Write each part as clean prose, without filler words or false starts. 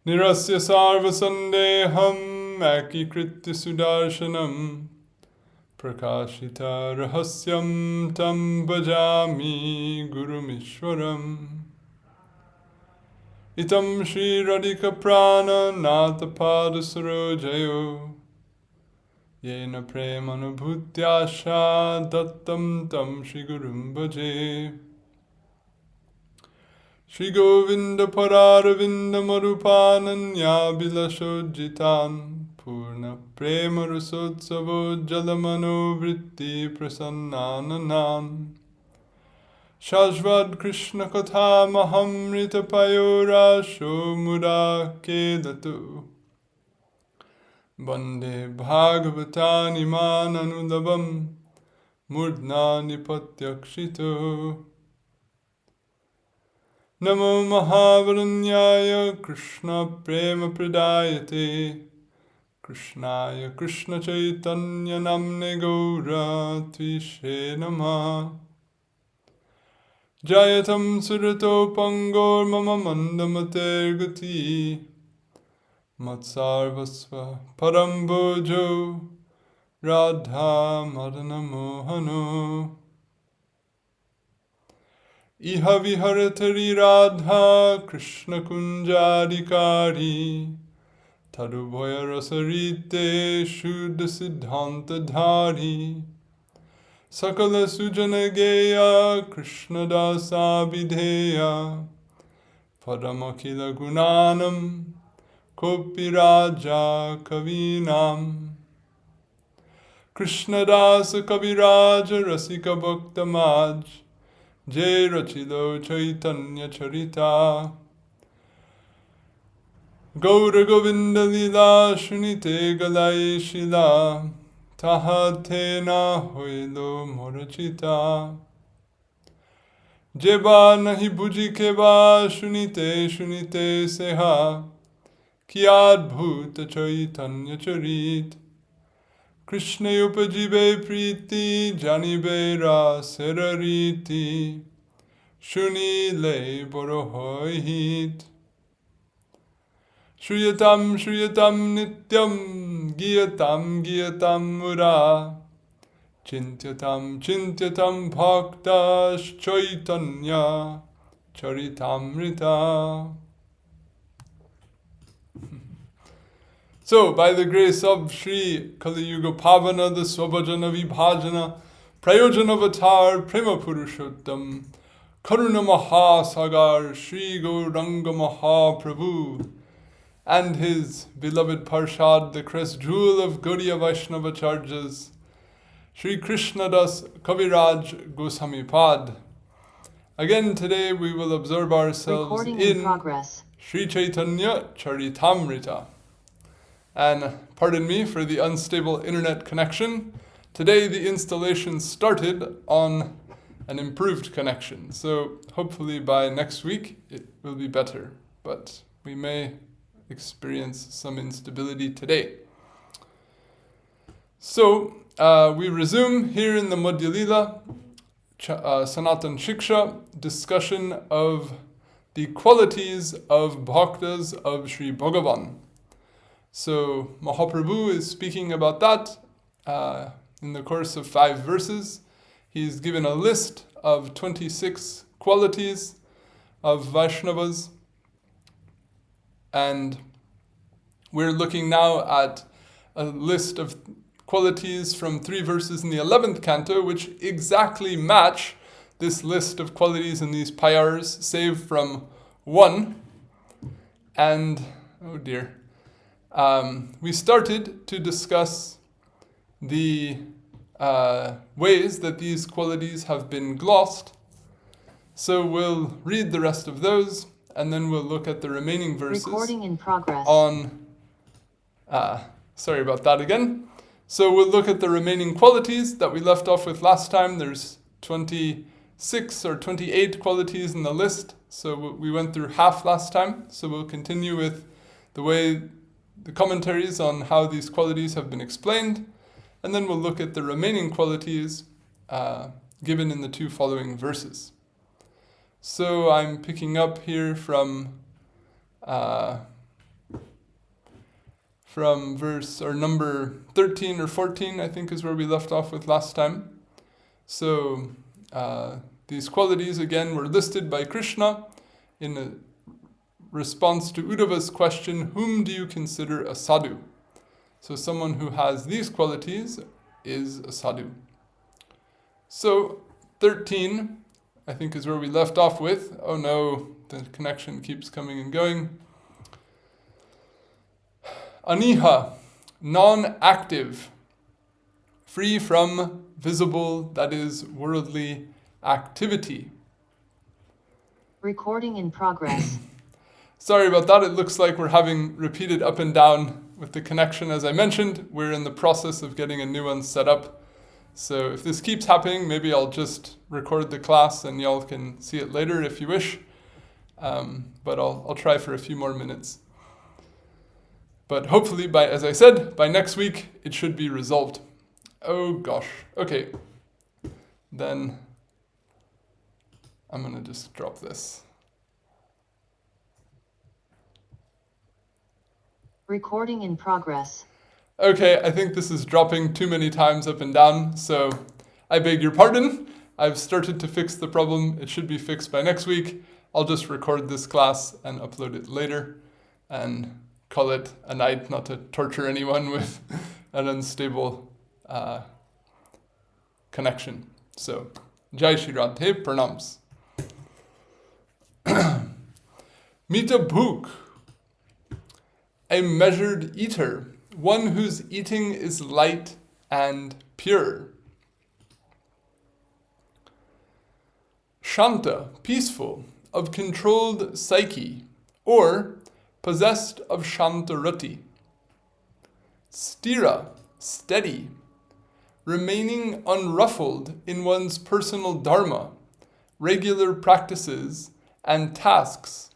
Nirasya sarva sandeham akikritya sudarshanam prakashita rahasyam tam bhajami gurumishwaram. Itam Shri Radhika Prana Nathapada Sarojayo Yena Premanubhutyasha Dattam Tam Shri Gurum Bhaje. Shri Govinda Pararavinda Marupananya Bilashojitan Purna Prema Rasotsavo Jalamano Vritti Prasannananan Shashvad Krishna Katha Mahamrita Payora Shomura Kedatu Bande Bhagavatani Mananudabam Murdna Nipatyakshito Namo Mahavaranyaya Krishna Prema Pradayate Krishnaya Krishna Chaitanya Namne Gaura Tvishe Namah Jayatam Surato Pangor Mama Mandamater Gati Matsarvasva Parambojo Radha Madana Mohano Iha Viharatari Radha Krishna Kunjarikari Tadubhaya Rasarite Shuddha Siddhanta Dhari Sakala Sujana Geya Krishna Dasa Vidheya Padamakila Gunanam Kaviraja Kavinam Krishna Dasa Kaviraja Rasika Bhakta Maj Jai Rachilo Chaitanya-charita Gaura Govinda Lila Shunite Galai Shila Tahatena Hoilo Morachita Jeba Nahi Bhuji Keva Shunite Shunite Seha Kiad Bhuta Chaitanya-charit Krishna Upajibe Priti Janibe Raserariti Shuni Le Borohoihit Shriyatam Shriyatam Nityam Giyatam Giyatam Mura Chintyatam Chintyatam Bhaktas Chaitanya-charitamrta. So, by the grace of Sri Kali Yuga Pavana, the Swabhajana Vibhajana, Prayojanavatar Prema Purushottam, Karuna Mahasagar Sri Gauranga Mahaprabhu, and his beloved Parshad, the crest jewel of Gaudiya Vaishnavacharjas, Sri Krishna Das Kaviraj Goswami Pad. Again today we will observe ourselves in Sri Chaitanya-charitamrta. And pardon me for the unstable internet connection. Today the installation started on an improved connection, so hopefully by next week it will be better, but we may experience some instability today. So we resume here in the Madhya Lila Sanatan Shiksha discussion of the qualities of bhaktas of Sri Bhagavan. So Mahaprabhu is speaking about that in the course of 5 verses. He's given a list of 26 qualities of Vaishnavas, and we're looking now at a list of qualities from 3 verses in the 11th canto, which exactly match this list of qualities in these payars, save from one. And, oh dear, we started to discuss the ways that these qualities have been glossed. So we'll read the rest of those, and then we'll look at the remaining verses. Recording in progress. Sorry about that again. So we'll look at the remaining qualities that we left off with last time. There's 26 or 28 qualities in the list. So we went through half last time. So we'll continue with the commentaries on how these qualities have been explained. And then we'll look at the remaining qualities given in the 2 following verses. So I'm picking up here from from verse or number 13 or 14, I think is where we left off with last time. So these qualities again were listed by Krishna in a response to Uddhava's question, whom do you consider a sadhu? So someone who has these qualities is a sadhu. So 13, I think, is where we left off with. Oh no, the connection keeps coming and going. Aniha, non-active, free from visible, that is, worldly activity. Recording in progress. Sorry about that. It looks like we're having repeated up and down with the connection. As I mentioned, we're in the process of getting a new one set up. So if this keeps happening, maybe I'll just record the class and y'all can see it later if you wish. But I'll try for a few more minutes. But hopefully, as I said, by next week, it should be resolved. Oh gosh. Okay. Then I'm going to just drop this. Recording in progress. Okay, I think this is dropping too many times up and down, so I beg your pardon. I've started to fix the problem. It should be fixed by next week. I'll just record this class and upload it later and call it a night, not to torture anyone with an unstable connection. So, Jai Shri Radhe, pranams. Mita Bhuk, a measured eater, one whose eating is light and pure. Shanta, peaceful, of controlled psyche, or possessed of Shantarati. Stira, steady, remaining unruffled in one's personal dharma, regular practices, and tasks,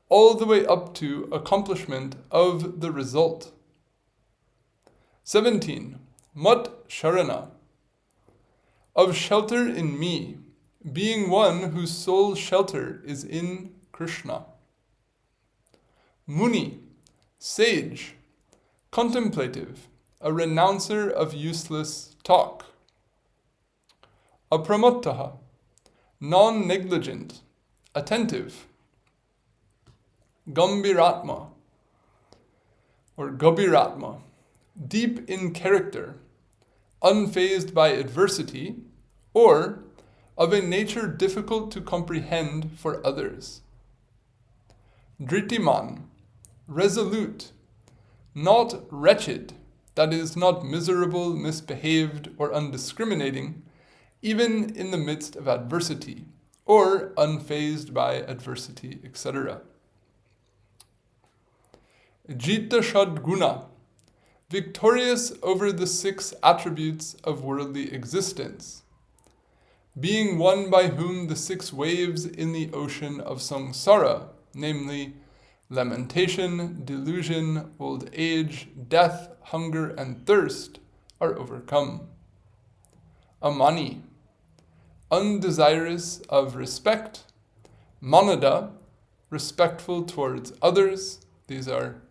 all the way up to accomplishment of the result. 17. Mat Sharana, of shelter in me, being one whose sole shelter is in Krishna. Muni, sage, contemplative, a renouncer of useless talk. Apramottaha, non-negligent, attentive. Gambiratma, or Gabiratma, deep in character, unfazed by adversity, or of a nature difficult to comprehend for others. Dritiman, resolute, not wretched, that is, not miserable, misbehaved, or undiscriminating, even in the midst of adversity, or unfazed by adversity, etc. Jita Shadguna, victorious over the 6 attributes of worldly existence, being one by whom the 6 waves in the ocean of samsara, namely lamentation, delusion, old age, death, hunger, and thirst, are overcome. Amani, undesirous of respect. Manada, respectful towards others. These are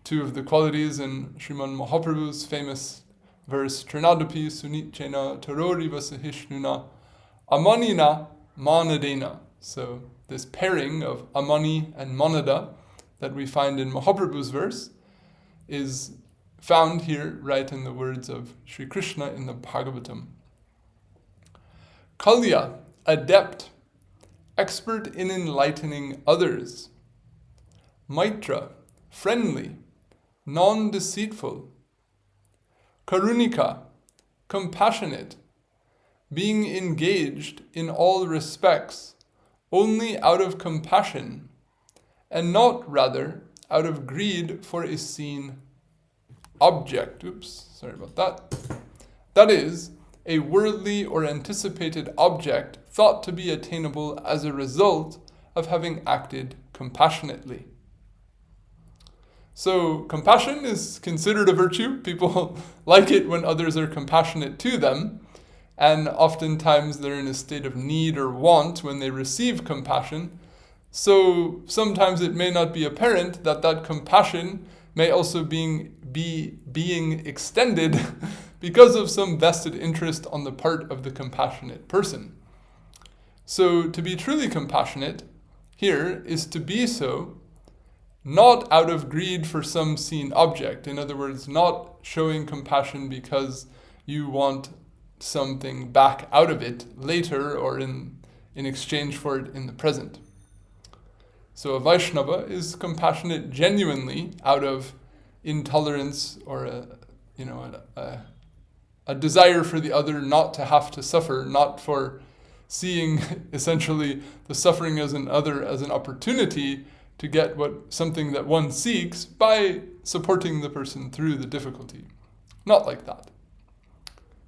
2 of the qualities in Sriman Mahaprabhu's famous verse, Trinadapi Sunichena Tarori Vasahishnuna Amanina Manadena. So this pairing of Amani and Manada that we find in Mahaprabhu's verse is found here right in the words of Sri Krishna in the Bhagavatam. Kalya, adept, expert in enlightening others. Maitra, friendly, non-deceitful. Karunika, compassionate, being engaged in all respects only out of compassion, and not rather out of greed for a seen object. That is, a worldly or anticipated object thought to be attainable as a result of having acted compassionately. So compassion is considered a virtue. People like it when others are compassionate to them, and oftentimes they're in a state of need or want when they receive compassion. So sometimes it may not be apparent that that compassion may also be being extended because of some vested interest on the part of the compassionate person. So to be truly compassionate here is to be so not out of greed for some seen object. In other words, not showing compassion because you want something back out of it later or in exchange for it in the present. So a Vaishnava is compassionate genuinely out of intolerance or a desire for the other not to have to suffer, not for seeing essentially the suffering as an opportunity to get something that one seeks by supporting the person through the difficulty. Not like that.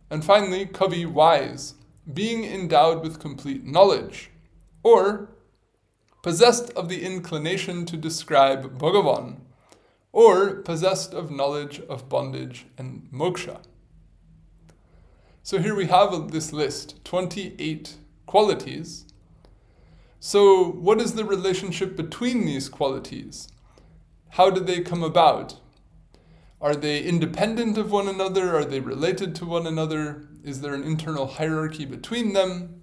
And finally, Kavi, wise, being endowed with complete knowledge, or possessed of the inclination to describe Bhagavan, or possessed of knowledge of bondage and moksha. So here we have this list, 28 qualities. So what is the relationship between these qualities? How did they come about? Are they independent of one another? Are they related to one another? Is there an internal hierarchy between them?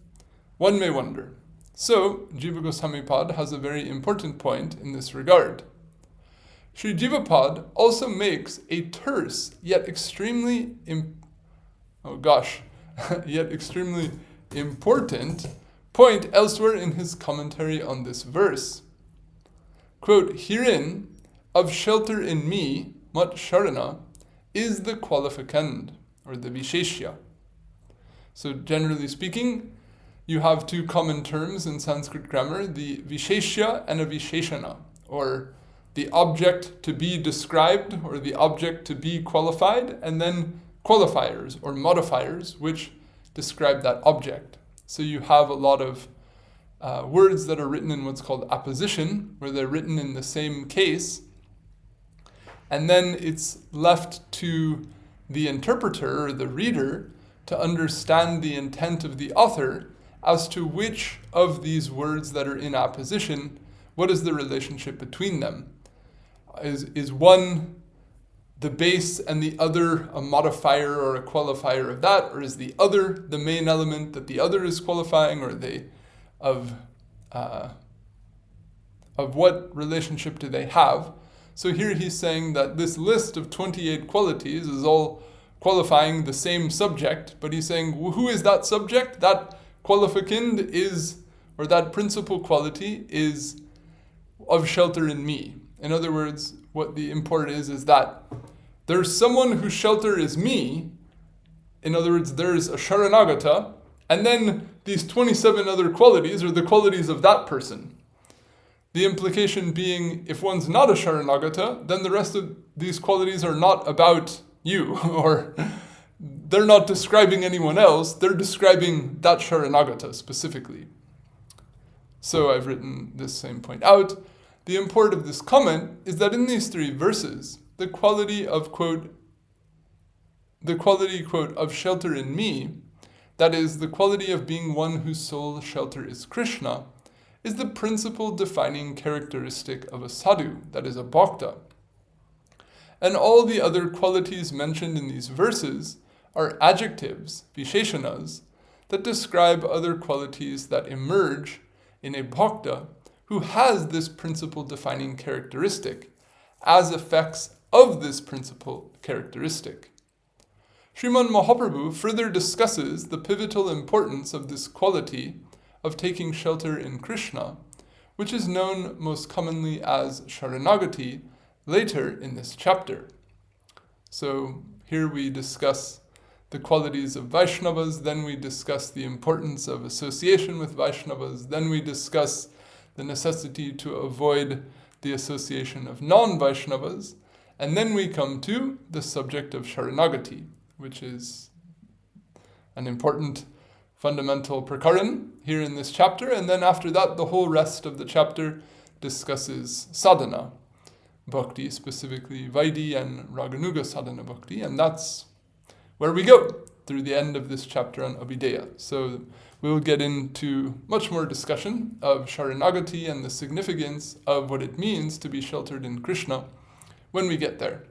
One may wonder. So, Jiva Gosvami Pad has a very important point in this regard. Sri Jiva Pad also makes a terse yet extremely important point elsewhere in his commentary on this verse. Quote, herein, of shelter in me, mat sharana, is the qualificand, or the visheshya. So generally speaking, you have two common terms in Sanskrit grammar, the visheshya and a visheshana, or the object to be described, or the object to be qualified, and then qualifiers, or modifiers, which describe that object. So you have a lot of words that are written in what's called apposition, where they're written in the same case, and then it's left to the interpreter or the reader to understand the intent of the author as to which of these words that are in apposition, what is the relationship between them? Is one the base and the other a modifier or a qualifier of that, or is the other the main element that the other is qualifying, or are they of what relationship do they have? So here he's saying that this list of 28 qualities is all qualifying the same subject, but he's saying, who is that subject? That qualificand is, or that principal quality is of shelter in me. In other words, what the import is that there's someone whose shelter is me. In other words, there's a Sharanagata, and then these 27 other qualities are the qualities of that person. The implication being, if one's not a Sharanagata, then the rest of these qualities are not about you, or they're not describing anyone else, they're describing that Sharanagata specifically. So I've written this same point out. The import of this comment is that in these three verses, the quality, quote, of shelter in me, that is, the quality of being one whose sole shelter is Krishna, is the principal defining characteristic of a sadhu, that is, a bhakta. And all the other qualities mentioned in these verses are adjectives, visheshanas, that describe other qualities that emerge in a bhakta who has this principal defining characteristic as effects of this principal characteristic. Sriman Mahaprabhu further discusses the pivotal importance of this quality of taking shelter in Krishna, which is known most commonly as Sharanagati, later in this chapter. So here we discuss the qualities of Vaishnavas, then we discuss the importance of association with Vaishnavas, then we discuss the necessity to avoid the association of non-Vaishnavas, and then we come to the subject of Sharanagati, which is an important fundamental prakaran here in this chapter, and then after that the whole rest of the chapter discusses sadhana, bhakti, specifically Vaidhi and Raganuga sadhana bhakti, and that's where we go through the end of this chapter on Abhideya. So we'll get into much more discussion of Sharanagati and the significance of what it means to be sheltered in Krishna when we get there.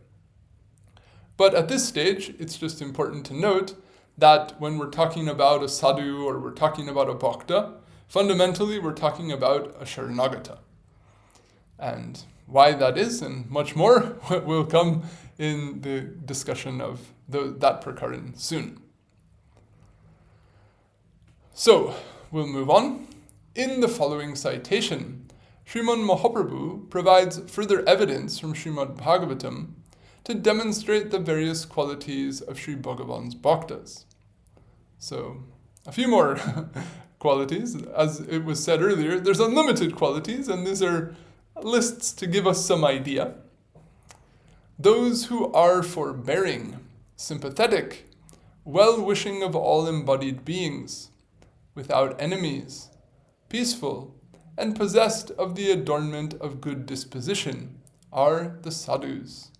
But at this stage, it's just important to note that when we're talking about a sadhu or we're talking about a bhakta, fundamentally we're talking about a sharanagata. And why that is and much more will come in the discussion of that prakaran soon. So, we'll move on. In the following citation, Sriman Mahaprabhu provides further evidence from Srimad Bhagavatam to demonstrate the various qualities of Sri Bhagavan's bhaktas. So, a few more qualities. As it was said earlier, there's unlimited qualities, and these are lists to give us some idea. Those who are forbearing, sympathetic, well-wishing of all embodied beings, without enemies, peaceful, and possessed of the adornment of good disposition, are the sadhus.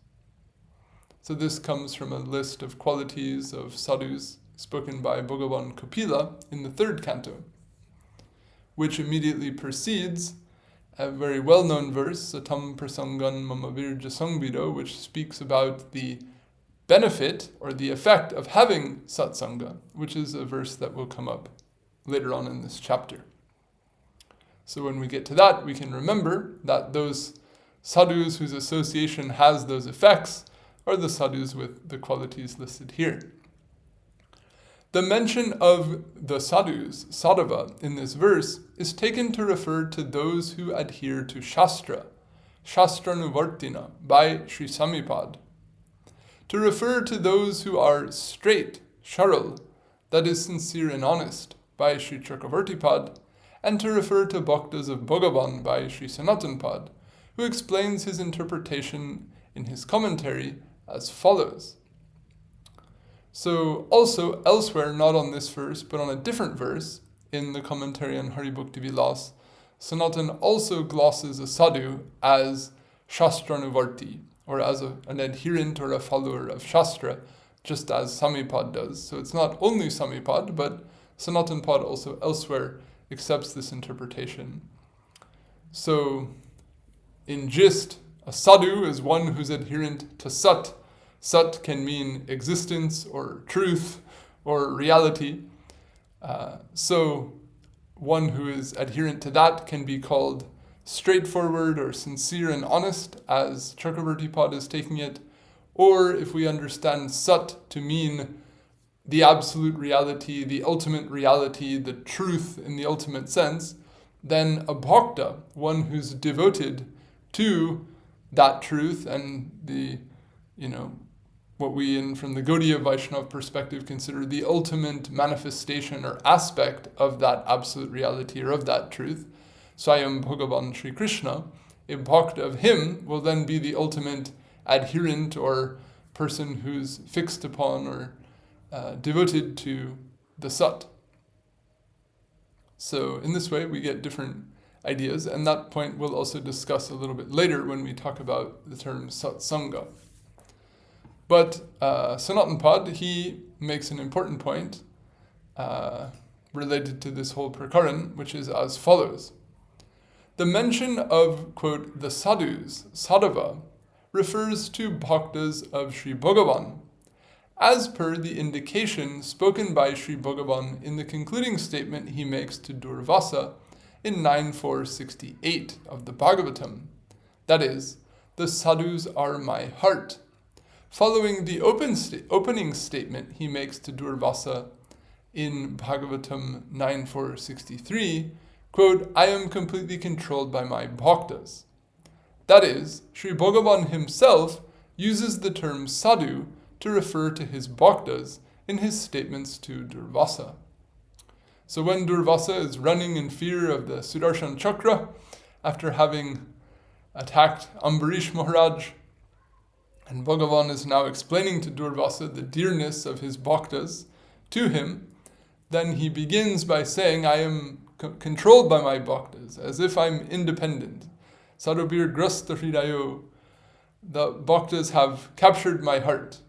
So this comes from a list of qualities of sadhus spoken by Bhagavan Kapila in the 3rd canto, which immediately precedes a very well-known verse, Satam Prasangan Mama Virja Sangvido, which speaks about the benefit or the effect of having satsanga, which is a verse that will come up later on in this chapter. So when we get to that, we can remember that those sadhus whose association has those effects are the sadhus with the qualities listed here. The mention of the sadhus, sadhava, in this verse is taken to refer to those who adhere to Shastra, Shastranuvartina, by Sri Samipad. To refer to those who are straight, Sharal, that is sincere and honest, by Sri Chakravartipad, and to refer to Bhaktas of Bhagavan by Sri Sanatanpad, who explains his interpretation in his commentary as follows. So also elsewhere, not on this verse, but on a different verse, in the commentary on Hari Bhakti Vilas, Sanatan also glosses a sadhu as Shastranuvarti, or as an adherent or a follower of Shastra, just as Samipad does. So it's not only Samipad, but Sanatanpad also elsewhere accepts this interpretation. So, in gist, a sadhu is one who's adherent to Sat. Sat can mean existence or truth or reality. So one who is adherent to that can be called straightforward or sincere and honest, as Chakravartipad is taking it. Or if we understand Sat to mean the absolute reality, the ultimate reality, the truth in the ultimate sense, then a bhakta, one who's devoted to that truth and the, what we from the Gaudiya Vaishnava perspective consider the ultimate manifestation or aspect of that absolute reality or of that truth, Swayam Bhagavan Sri Krishna, a bhakta of him will then be the ultimate adherent or person who's fixed upon or devoted to the Sat. So in this way we get different ideas, and that point we'll also discuss a little bit later when we talk about the term satsanga. But Sanatanpad, he makes an important point related to this whole prakaran, which is as follows. The mention of, quote, the sadhus, sadhava, refers to bhaktas of Sri Bhagavan, as per the indication spoken by Sri Bhagavan in the concluding statement he makes to Durvasa in 9.468 of the Bhagavatam. That is, the sadhus are my heart, following the opening statement he makes to Durvasa in Bhagavatam 9.463, quote, I am completely controlled by my bhaktas. That is, Sri Bhagavan himself uses the term sadhu to refer to his bhaktas in his statements to Durvasa. So when Durvasa is running in fear of the Sudarshan Chakra, after having attacked Ambarish Maharaj, and Bhagavan is now explaining to Durvasa the dearness of his bhaktas to him, then he begins by saying, I am controlled by my bhaktas, as if I'm independent. Sarabir grasta hridayo, the bhaktas have captured my heart.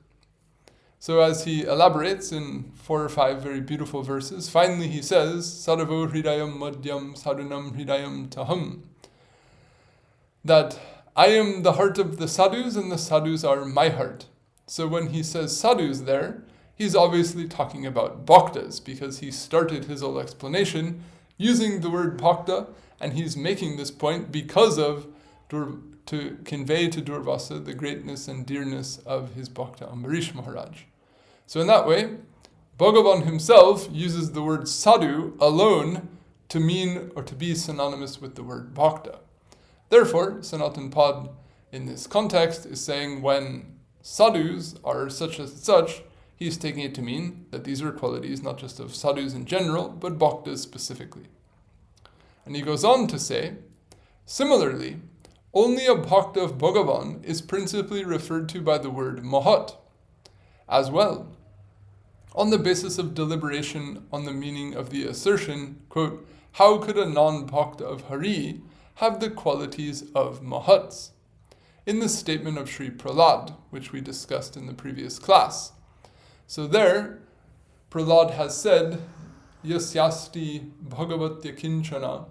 So as he elaborates in 4 or 5 very beautiful verses, finally he says, Saravo hridayam madhyam sadhanam hridayam taham, that I am the heart of the sadhus and the sadhus are my heart. So when he says sadhus there, he's obviously talking about bhaktas because he started his whole explanation using the word bhakta, and he's making this point because of to convey to Durvasa the greatness and dearness of his bhakta Ambarish Maharaj. So in that way, Bhagavan himself uses the word sadhu alone to mean or to be synonymous with the word bhakta. Therefore, Sanatan Pad in this context is saying when sadhus are such as such, he's taking it to mean that these are qualities not just of sadhus in general, but bhaktas specifically. And he goes on to say, similarly, only a bhakta of Bhagavan is principally referred to by the word mahat as well, on the basis of deliberation on the meaning of the assertion, quote, how could a non-bhakta of Hari have the qualities of mahats? In the statement of Sri Prahlad, which we discussed in the previous class. So there, Prahlad has said, yasyasti bhagavatya kinchana,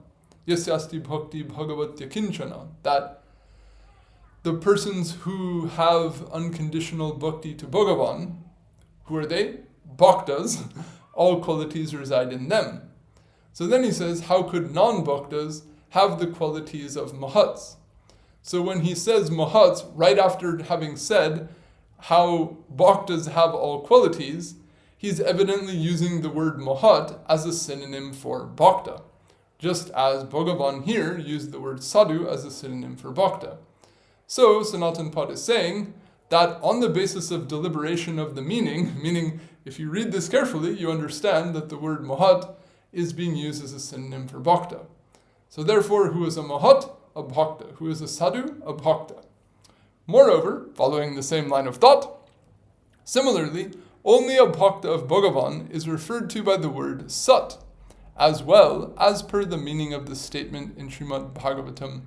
yasyasti bhakti bhagavatya kinchana, that the persons who have unconditional bhakti to Bhagavan, who are they? Bhaktas, all qualities reside in them. So then he says, how could non-bhaktas have the qualities of mahats? So when he says mahats, right after having said how bhaktas have all qualities, he's evidently using the word mahat as a synonym for bhakta, just as Bhagavan here used the word sadhu as a synonym for bhakta. So Sanatan Pad is saying that on the basis of deliberation of the meaning, meaning if you read this carefully, you understand that the word mahat is being used as a synonym for bhakta. So therefore, who is a mahat? A bhakta. Who is a sadhu? A bhakta. Moreover, following the same line of thought, similarly, only a bhakta of Bhagavan is referred to by the word sat, as well as per the meaning of the statement in Srimad Bhagavatam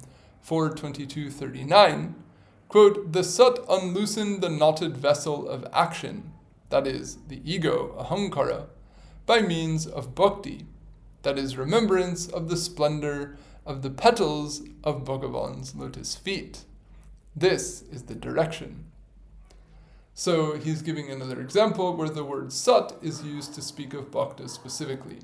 4.22.39, quote, the sat unloosened the knotted vessel of action, that is, the ego, ahankara, by means of bhakti, that is, remembrance of the splendor of the petals of Bhagavan's lotus feet. This is the direction. So he's giving another example where the word sat is used to speak of bhakta specifically.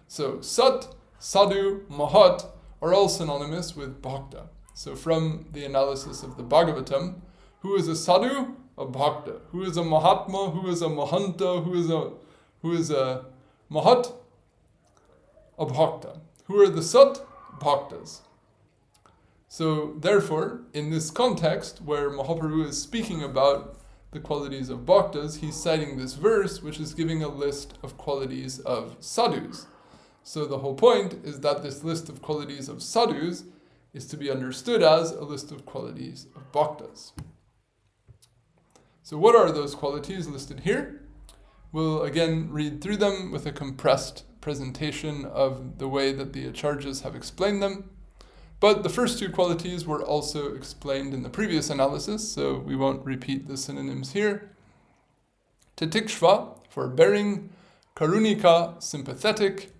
So sat, sadhu, mahat are all synonymous with bhakta. So from the analysis of the Bhagavatam, who is a sadhu? A bhakta. Who is a mahatma? Who is a mahanta? Who is a mahat? A bhakta. Who are the sat? Bhaktas. So therefore, in this context where Mahaprabhu is speaking about the qualities of bhaktas, he's citing this verse which is giving a list of qualities of sadhus. So the whole point is that this list of qualities of sadhus is to be understood as a list of qualities of bhaktas. So what are those qualities listed here? We'll again read through them with a compressed presentation of the way that the acaryas have explained them. But the first two qualities were also explained in the previous analysis, so we won't repeat the synonyms here. Titikshva, for bearing, karunika, sympathetic,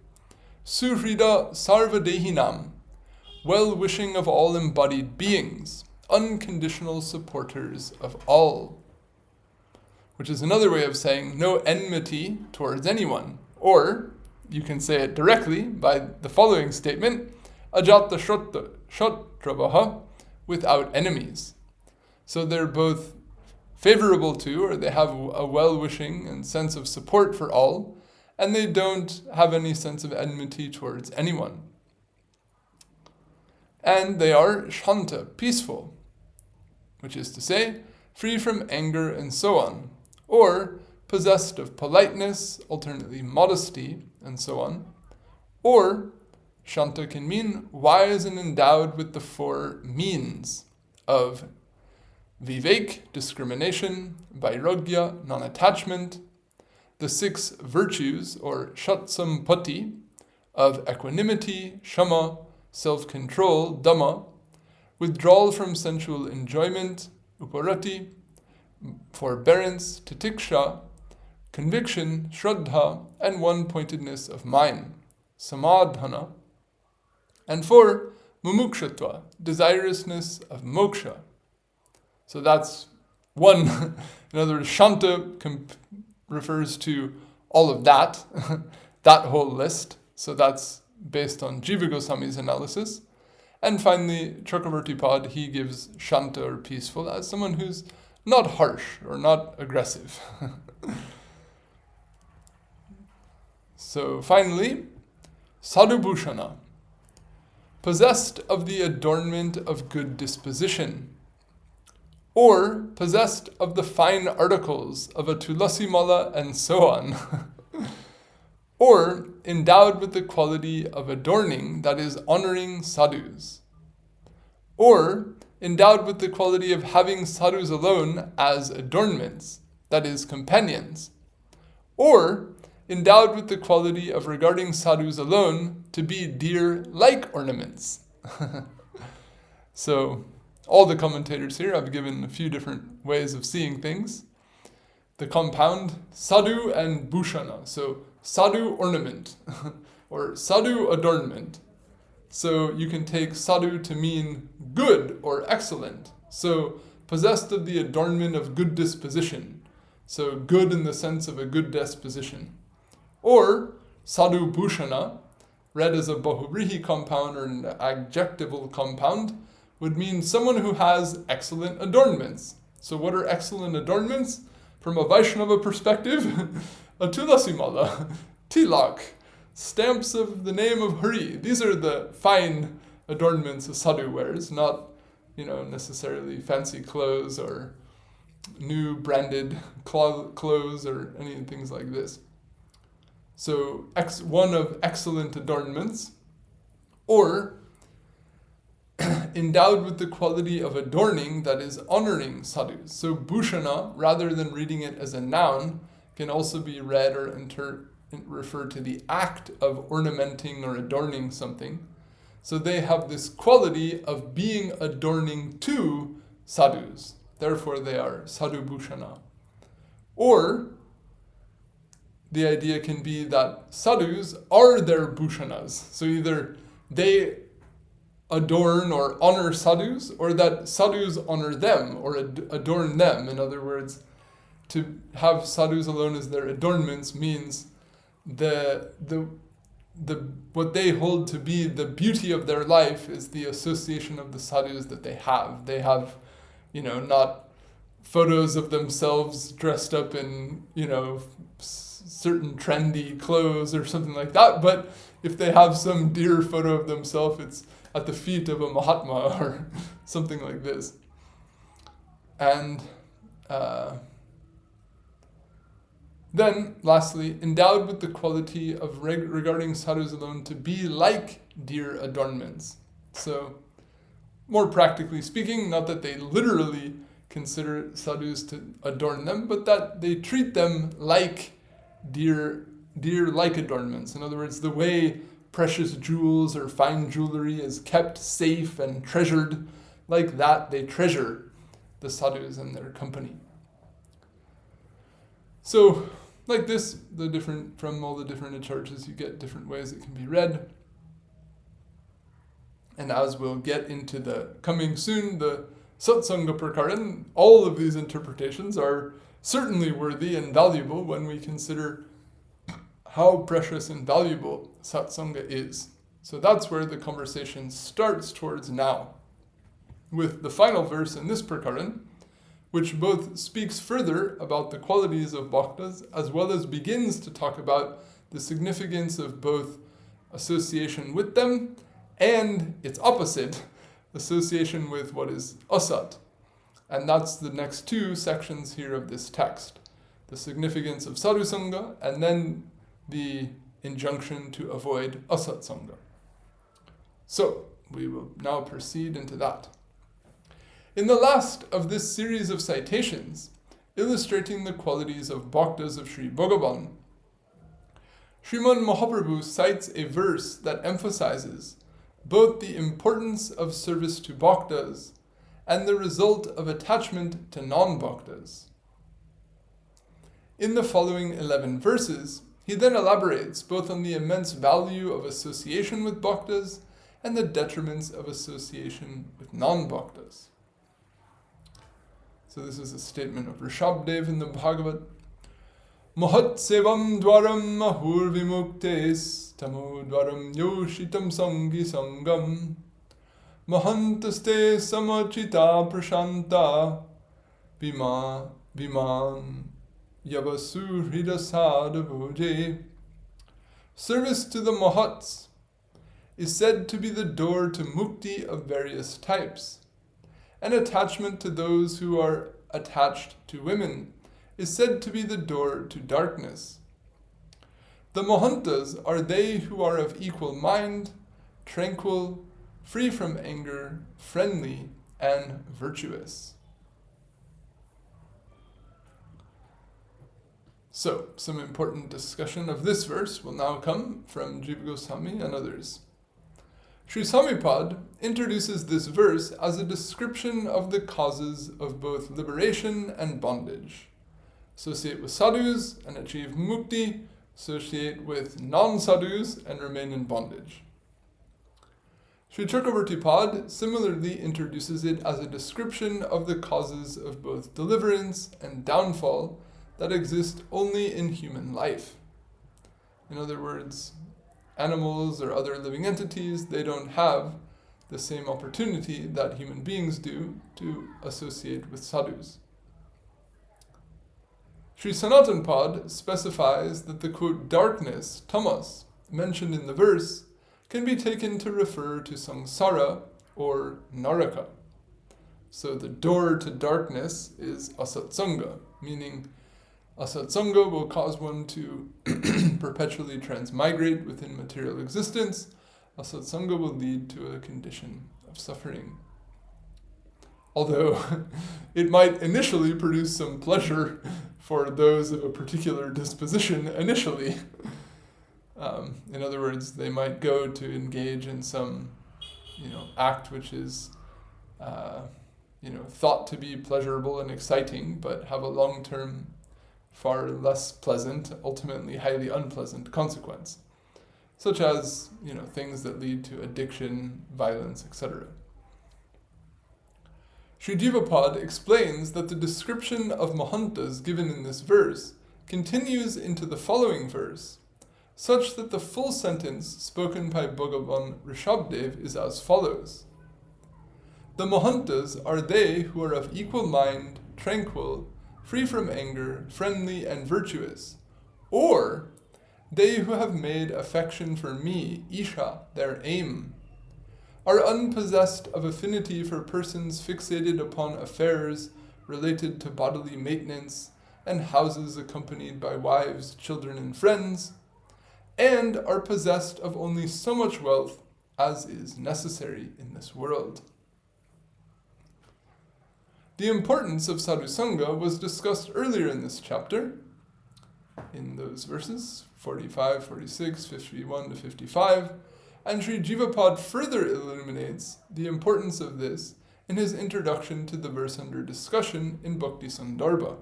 suhrida sarvadehinam, well-wishing of all embodied beings, unconditional supporters of all. Which is another way of saying no enmity towards anyone. Or, you can say it directly by the following statement, ajata shatravaha, without enemies. So they're both favorable to, or they have a well-wishing and sense of support for all, and they don't have any sense of enmity towards anyone. And they are shanta, peaceful, which is to say, free from anger and so on, or possessed of politeness, alternately modesty, and so on, or shanta can mean wise and endowed with the four means of vivek, discrimination, vairagya, non-attachment, the six virtues, or shatsampati, of equanimity, shama, self-control, dhamma, withdrawal from sensual enjoyment, uparati, forbearance, titiksha, conviction, shraddha, and one-pointedness of mind, samadhana. And for mumukshutva, desirousness of moksha. So that's one. In other words, Shanta refers to all of that, that whole list. So that's based on Jiva Goswami's analysis. And finally, Chakravarti Pad, he gives Shanta or peaceful as someone who's not harsh or not aggressive. So finally, Sadhubhushana, possessed of the adornment of good disposition, or possessed of the fine articles of a tulasi mala and so on, or endowed with the quality of adorning, that is, honoring sadhus, or endowed with the quality of having sadhus alone as adornments, that is, companions, or endowed with the quality of regarding sadhus alone to be dear like ornaments. So, all the commentators here have given a few different ways of seeing things. The compound sadhu and bhushana. So sadhu ornament or sadhu adornment. So you can take sadhu to mean good or excellent. So possessed of the adornment of good disposition. So good in the sense of a good disposition. Or sadhu bhushana, read as a bahuvrihi compound or an adjectival compound, would mean someone who has excellent adornments. So what are excellent adornments? From a Vaishnava perspective, a tulasi mala, tilak, stamps of the name of Hari. These are the fine adornments a sadhu wears, not, necessarily fancy clothes or new branded clothes or any things like this. So one of excellent adornments, or endowed with the quality of adorning, that is, honoring sadhus. So bhushana, rather than reading it as a noun, can also be read or refer to the act of ornamenting or adorning something. So they have this quality of being adorning to sadhus. Therefore they are sadhu bhushana. Or the idea can be that sadhus are their bhushanas. So either they adorn or honor sadhus, or that sadhus honor them or adorn them. In other words, to have sadhus alone as their adornments means the what they hold to be the beauty of their life is the association of the sadhus that they have. They have, not photos of themselves dressed up in, certain trendy clothes or something like that, but if they have some dear photo of themselves, it's at the feet of a Mahatma or something like this. And then, lastly, endowed with the quality of regarding sadhus alone to be like dear adornments. So, more practically speaking, not that they literally consider sadhus to adorn them, but that they treat them like dear like adornments. In other words, the way precious jewels or fine jewelry is kept safe and treasured, like that they treasure the sadhus and their company. So, like this, from all the different acaryas, you get different ways it can be read. And as we'll get into the coming soon, the satsanga prakaran, all of these interpretations are certainly worthy and valuable when we consider how precious and valuable satsanga is. So that's where the conversation starts towards now, with the final verse in this prakaran, which both speaks further about the qualities of bhaktas, as well as begins to talk about the significance of both association with them and its opposite, association with what is asat. And that's the next two sections here of this text. The significance of sadhusanga, and then the injunction to avoid asatsanga. So, we will now proceed into that. In the last of this series of citations, illustrating the qualities of bhaktas of Sri Bhagavan, Sriman Mahaprabhu cites a verse that emphasizes both the importance of service to bhaktas and the result of attachment to non-bhaktas. In the following 11 verses, he then elaborates both on the immense value of association with bhaktas and the detriments of association with non-bhaktas. So this is a statement of Rishabdev in the Bhagavad. Mahat sevam dwaram mahur vimuktes tamo dwaram yoshitam sangi sangam mahantaste samachita prashanta viman yavasurhidasada. Service to the Mahats is said to be the door to mukti of various types, and attachment to those who are attached to women is said to be the door to darkness. The Mahantas are they who are of equal mind, tranquil, free from anger, friendly, and virtuous. So, some important discussion of this verse will now come from Jiva Gosvami and others. Sri Samipad introduces this verse as a description of the causes of both liberation and bondage. Associate with sadhus and achieve mukti, associate with non-sadhus and remain in bondage. Sri Chakravarti Pad similarly introduces it as a description of the causes of both deliverance and downfall that exist only in human life. In other words, animals or other living entities, they don't have the same opportunity that human beings do to associate with sadhus. Sri Sanatana Pad specifies that the quote darkness, tamas, mentioned in the verse can be taken to refer to samsara or naraka. So the door to darkness is asatsanga, meaning asatsanga will cause one to perpetually transmigrate within material existence. Asatsanga will lead to a condition of suffering. Although it might initially produce some pleasure for those of a particular disposition initially. In other words, they might go to engage in some, act which is, thought to be pleasurable and exciting, but have a long-term, far less pleasant, ultimately highly unpleasant consequence, such as, things that lead to addiction, violence, etc. Sri Jivapad explains that the description of Mahantas given in this verse continues into the following verse, such that the full sentence spoken by Bhagavan Rishabdev is as follows. The Mahantas are they who are of equal mind, tranquil, free from anger, friendly, and virtuous, or they who have made affection for me, Isha, their aim, are unpossessed of affinity for persons fixated upon affairs related to bodily maintenance and houses accompanied by wives, children, and friends, and are possessed of only so much wealth as is necessary in this world. The importance of sadhusanga was discussed earlier in this chapter, in those verses, 45, 46, 51 to 55, and Sri Jivapad further illuminates the importance of this in his introduction to the verse under discussion in Bhakti Sandarbha.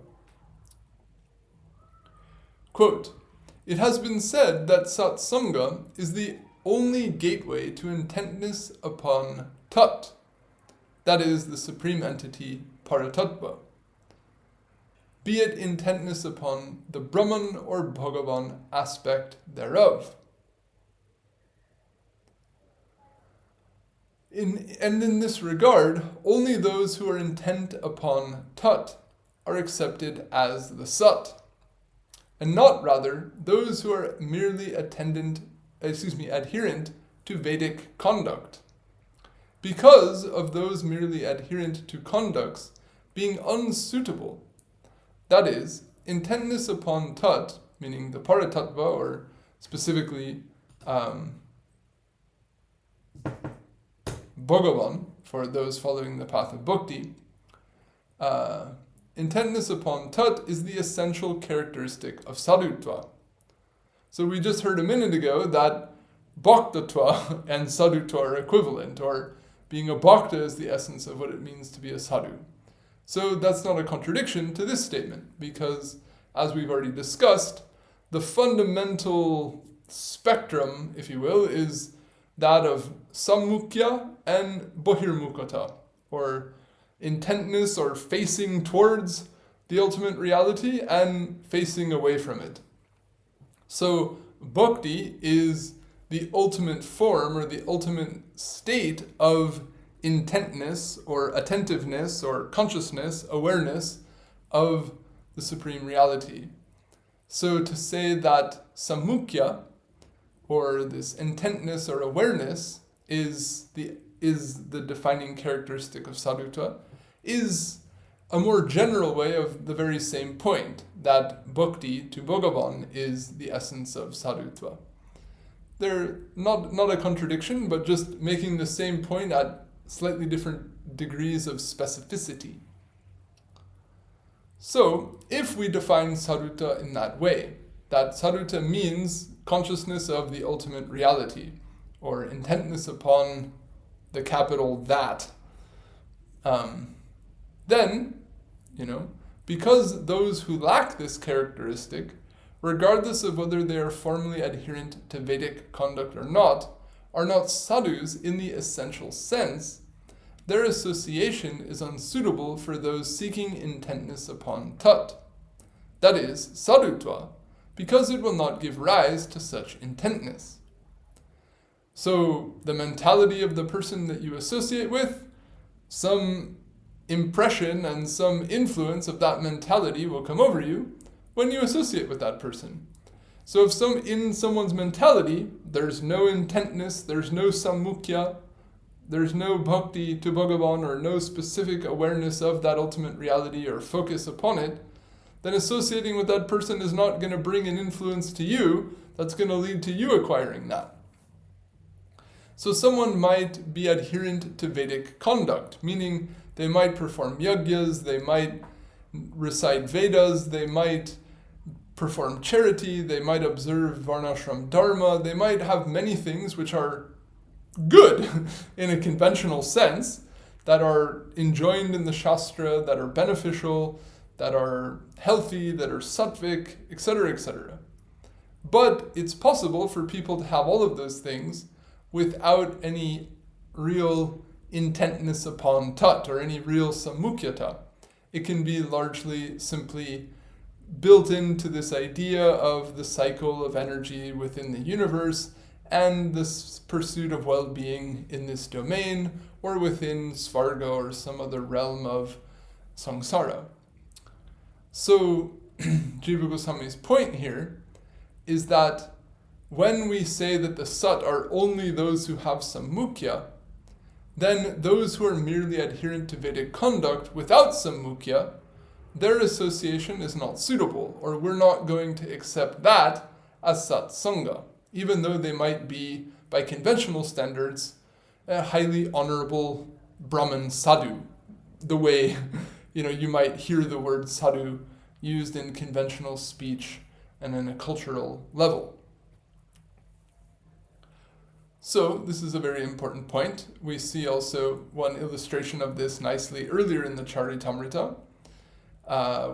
Quote, "It has been said that satsanga is the only gateway to intentness upon tat, that is, the supreme entity, paratattva, be it intentness upon the Brahman or Bhagavan aspect thereof. In this regard, only those who are intent upon tat are accepted as the sat, and not rather those who are merely adherent to Vedic conduct, because of those merely adherent to conducts being unsuitable. That is, intentness upon tat, meaning the paratattva, or specifically Bhagavan, for those following the path of bhakti, intentness upon tat is the essential characteristic of sadhutva. So we just heard a minute ago that bhaktatva and sadhutva are equivalent, or being a bhakta is the essence of what it means to be a sadhu. So that's not a contradiction to this statement, because, as we've already discussed, the fundamental spectrum, if you will, is that of sammukya and bohirmukata, or intentness or facing towards the ultimate reality and facing away from it. So bhakti is the ultimate form or the ultimate state of intentness or attentiveness or consciousness, awareness of the Supreme Reality. So to say that sammukya, or this intentness or awareness, is the defining characteristic of sadhutva, is a more general way of the very same point, that bhakti to Bhagavan is the essence of sadhutva. They're not a contradiction, but just making the same point at slightly different degrees of specificity. So, if we define sadhutva in that way, that sadhutva means consciousness of the ultimate reality, or intentness upon the capital that, then, because those who lack this characteristic, regardless of whether they are formally adherent to Vedic conduct or not, are not sadhus in the essential sense, their association is unsuitable for those seeking intentness upon tat, that is, sadhutva, because it will not give rise to such intentness. So the mentality of the person that you associate with, some impression and some influence of that mentality will come over you when you associate with that person. So if in someone's mentality there's no intentness, there's no sammukya, there's no bhakti to Bhagavan, or no specific awareness of that ultimate reality or focus upon it, then associating with that person is not going to bring an influence to you that's going to lead to you acquiring that. So someone might be adherent to Vedic conduct, meaning they might perform yajnas, they might recite Vedas, they might perform charity, they might observe varnashram dharma, they might have many things which are good in a conventional sense, that are enjoined in the Shastra, that are beneficial, that are healthy, that are sattvic, etc., etc. But it's possible for people to have all of those things without any real intentness upon tat, or any real sammukyata. It can be largely simply built into this idea of the cycle of energy within the universe and this pursuit of well-being in this domain, or within Svarga or some other realm of samsara. So Jiva Goswami's point here is that when we say that the sat are only those who have sammukya, then those who are merely adherent to Vedic conduct without sammukya, their association is not suitable, or we're not going to accept that as satsanga, even though they might be, by conventional standards, a highly honorable Brahmin sadhu, the way you might hear the word sadhu used in conventional speech and in a cultural level. So this is a very important point. We see also one illustration of this nicely earlier in the Charitamrta,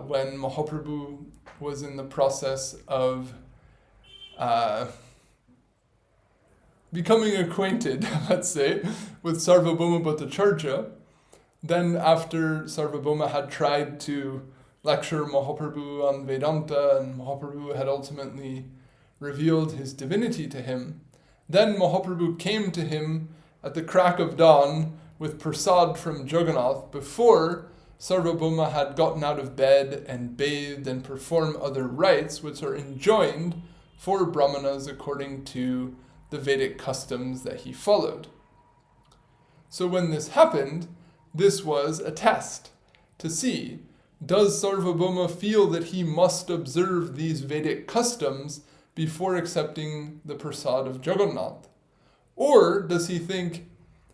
when Mahaprabhu was in the process of becoming acquainted, let's say, with Sarvabhauma Bhattacharya. Then after Sarvabhauma had tried to lecture Mahaprabhu on Vedanta, and Mahaprabhu had ultimately revealed his divinity to him, then Mahaprabhu came to him at the crack of dawn with prasad from Jagannath, before Sarvabhauma had gotten out of bed and bathed and performed other rites which are enjoined for brahmanas according to the Vedic customs that he followed. So when this happened, this was a test to see, does Sarvabhauma feel that he must observe these Vedic customs before accepting the prasad of Jagannath? Or does he think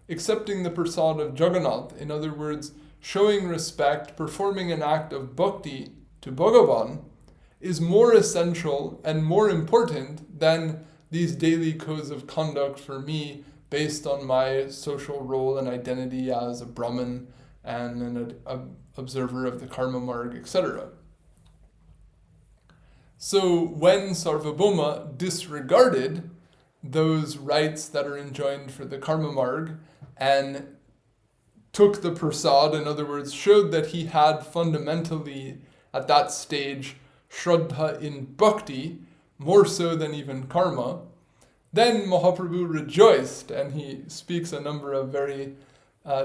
accepting the prasad of Jagannath, in other words, showing respect, performing an act of bhakti to Bhagavan, is more essential and more important than these daily codes of conduct for me based on my social role and identity as a Brahmin and an observer of the Karma Marg, etc. So when Sarvabhauma disregarded those rites that are enjoined for the karma marg and took the prasad, in other words, showed that he had fundamentally, at that stage, Shraddha in bhakti, more so than even karma, then Mahaprabhu rejoiced, and he speaks a number of very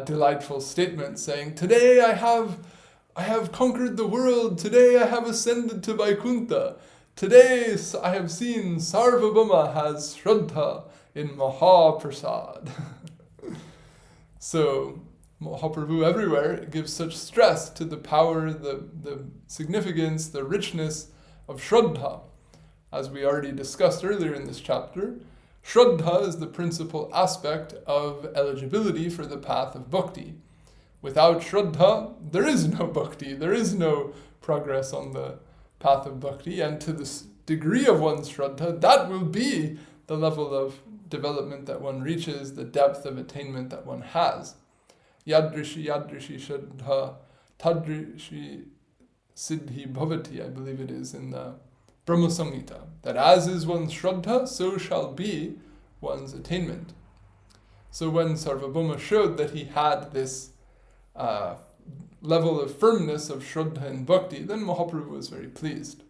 delightful statements, saying, "Today I have conquered the world. Today I have ascended to Vaikuntha. Today I have seen Sarvabhauma has Shraddha in Mahaprasad." So Mahaprabhu everywhere gives such stress to the power, the significance, the richness of Shraddha. As we already discussed earlier in this chapter, Shraddha is the principal aspect of eligibility for the path of bhakti. Without Shraddha, there is no bhakti, there is no progress on the path of bhakti, and to the degree of one's Shraddha, that will be the level of development that one reaches, the depth of attainment that one has. Yadrishi Shraddha, Tadrishi Siddhi Bhavati, I believe it is in the Brahma Samhita, that as is one's Shraddha, so shall be one's attainment. So when Sarvabhauma showed that he had this level of firmness of Shraddha and Bhakti, then Mahaprabhu was very pleased.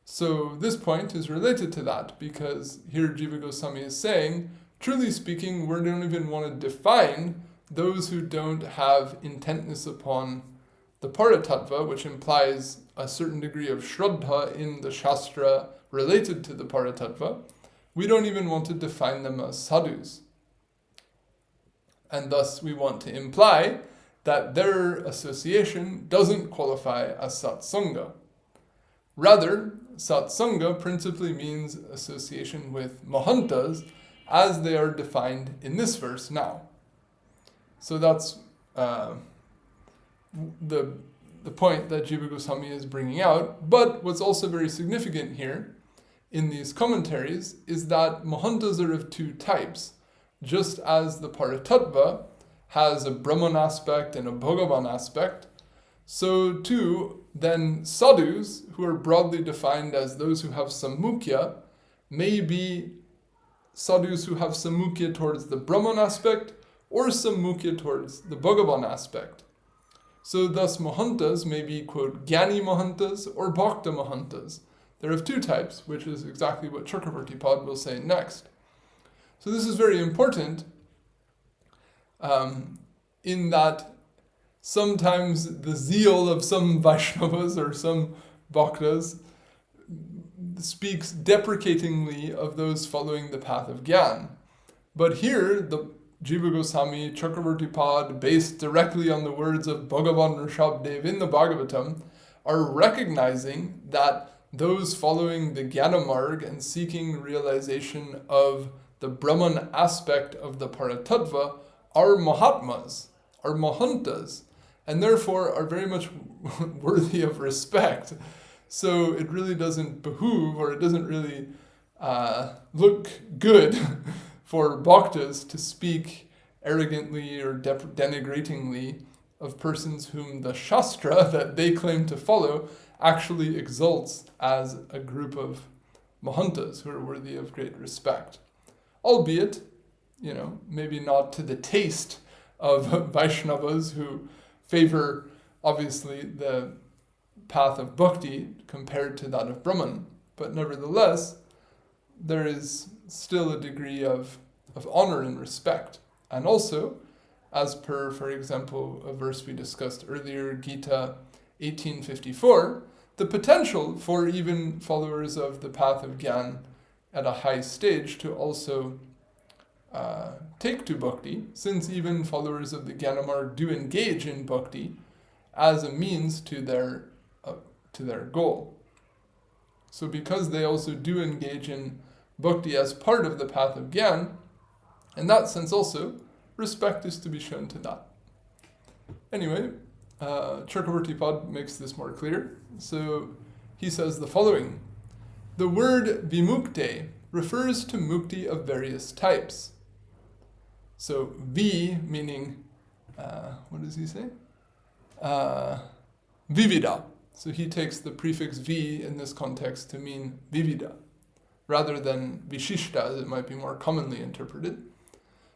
So this point is related to that, because here Jiva Gosvami is saying, truly speaking, we don't even want to define those who don't have intentness upon the Paratattva, which implies a certain degree of Shraddha in the Shastra related to the Paratattva. We don't even want to define them as sadhus. And thus we want to imply that their association doesn't qualify as satsanga. Rather, satsanga principally means association with mahantas as they are defined in this verse now. So that's the point that Jiva Gosvami is bringing out. But what's also very significant here in these commentaries is that mahantas are of two types. Just as the Paratattva has a Brahman aspect and a Bhagavan aspect, so too then sadhus, who are broadly defined as those who have sammukhya, may be sadhus who have sammukhya towards the Brahman aspect or sammukhya towards the Bhagavan aspect. So thus mahantas may be, quote, Jnani mahantas or Bhakta mahantas. They're of two types, which is exactly what Chakravarti Pad will say next. So this is very important in that sometimes the zeal of some Vaishnavas or some Bhaktas speaks deprecatingly of those following the path of Gyan. But here, the Jiva Goswami, Chakravarti Pad, based directly on the words of Bhagavan Rishabdev in the Bhagavatam, are recognizing that those following the Jnana Marg and seeking realization of the Brahman aspect of the Paratattva are Mahatmas, are Mahantas, and therefore are very much worthy of respect. So it really doesn't behoove, or it doesn't really look good for bhaktas to speak arrogantly or denigratingly of persons whom the Shastra that they claim to follow actually exalts as a group of Mahantas who are worthy of great respect. Albeit, maybe not to the taste of Vaishnavas who favor, obviously, the path of bhakti compared to that of Brahman. But nevertheless, there is still a degree of honor and respect. And also, as per, for example, a verse we discussed earlier, Gita 18:54, the potential for even followers of the path of Gyan at a high stage to also take to bhakti, since even followers of the Jnanamar do engage in bhakti as a means to their goal. So because they also do engage in bhakti as part of the path of Gyan, in that sense also, respect is to be shown to that. Anyway, Chakravarti Pad makes this more clear. So he says the following: the word vimukte refers to mukti of various types. So vi meaning, what does he say? Vivida. So he takes the prefix vi in this context to mean vivida. rather than Vishishta, as it might be more commonly interpreted.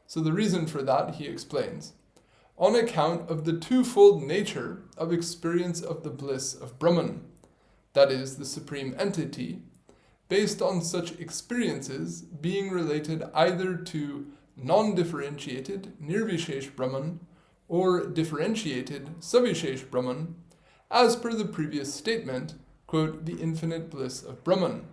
So the reason for that, he explains, on account of the twofold nature of experience of the bliss of Brahman, that is, the supreme entity, based on such experiences being related either to non-differentiated Nirvishesh Brahman or differentiated Savishesh Brahman, as per the previous statement, quote, the infinite bliss of Brahman.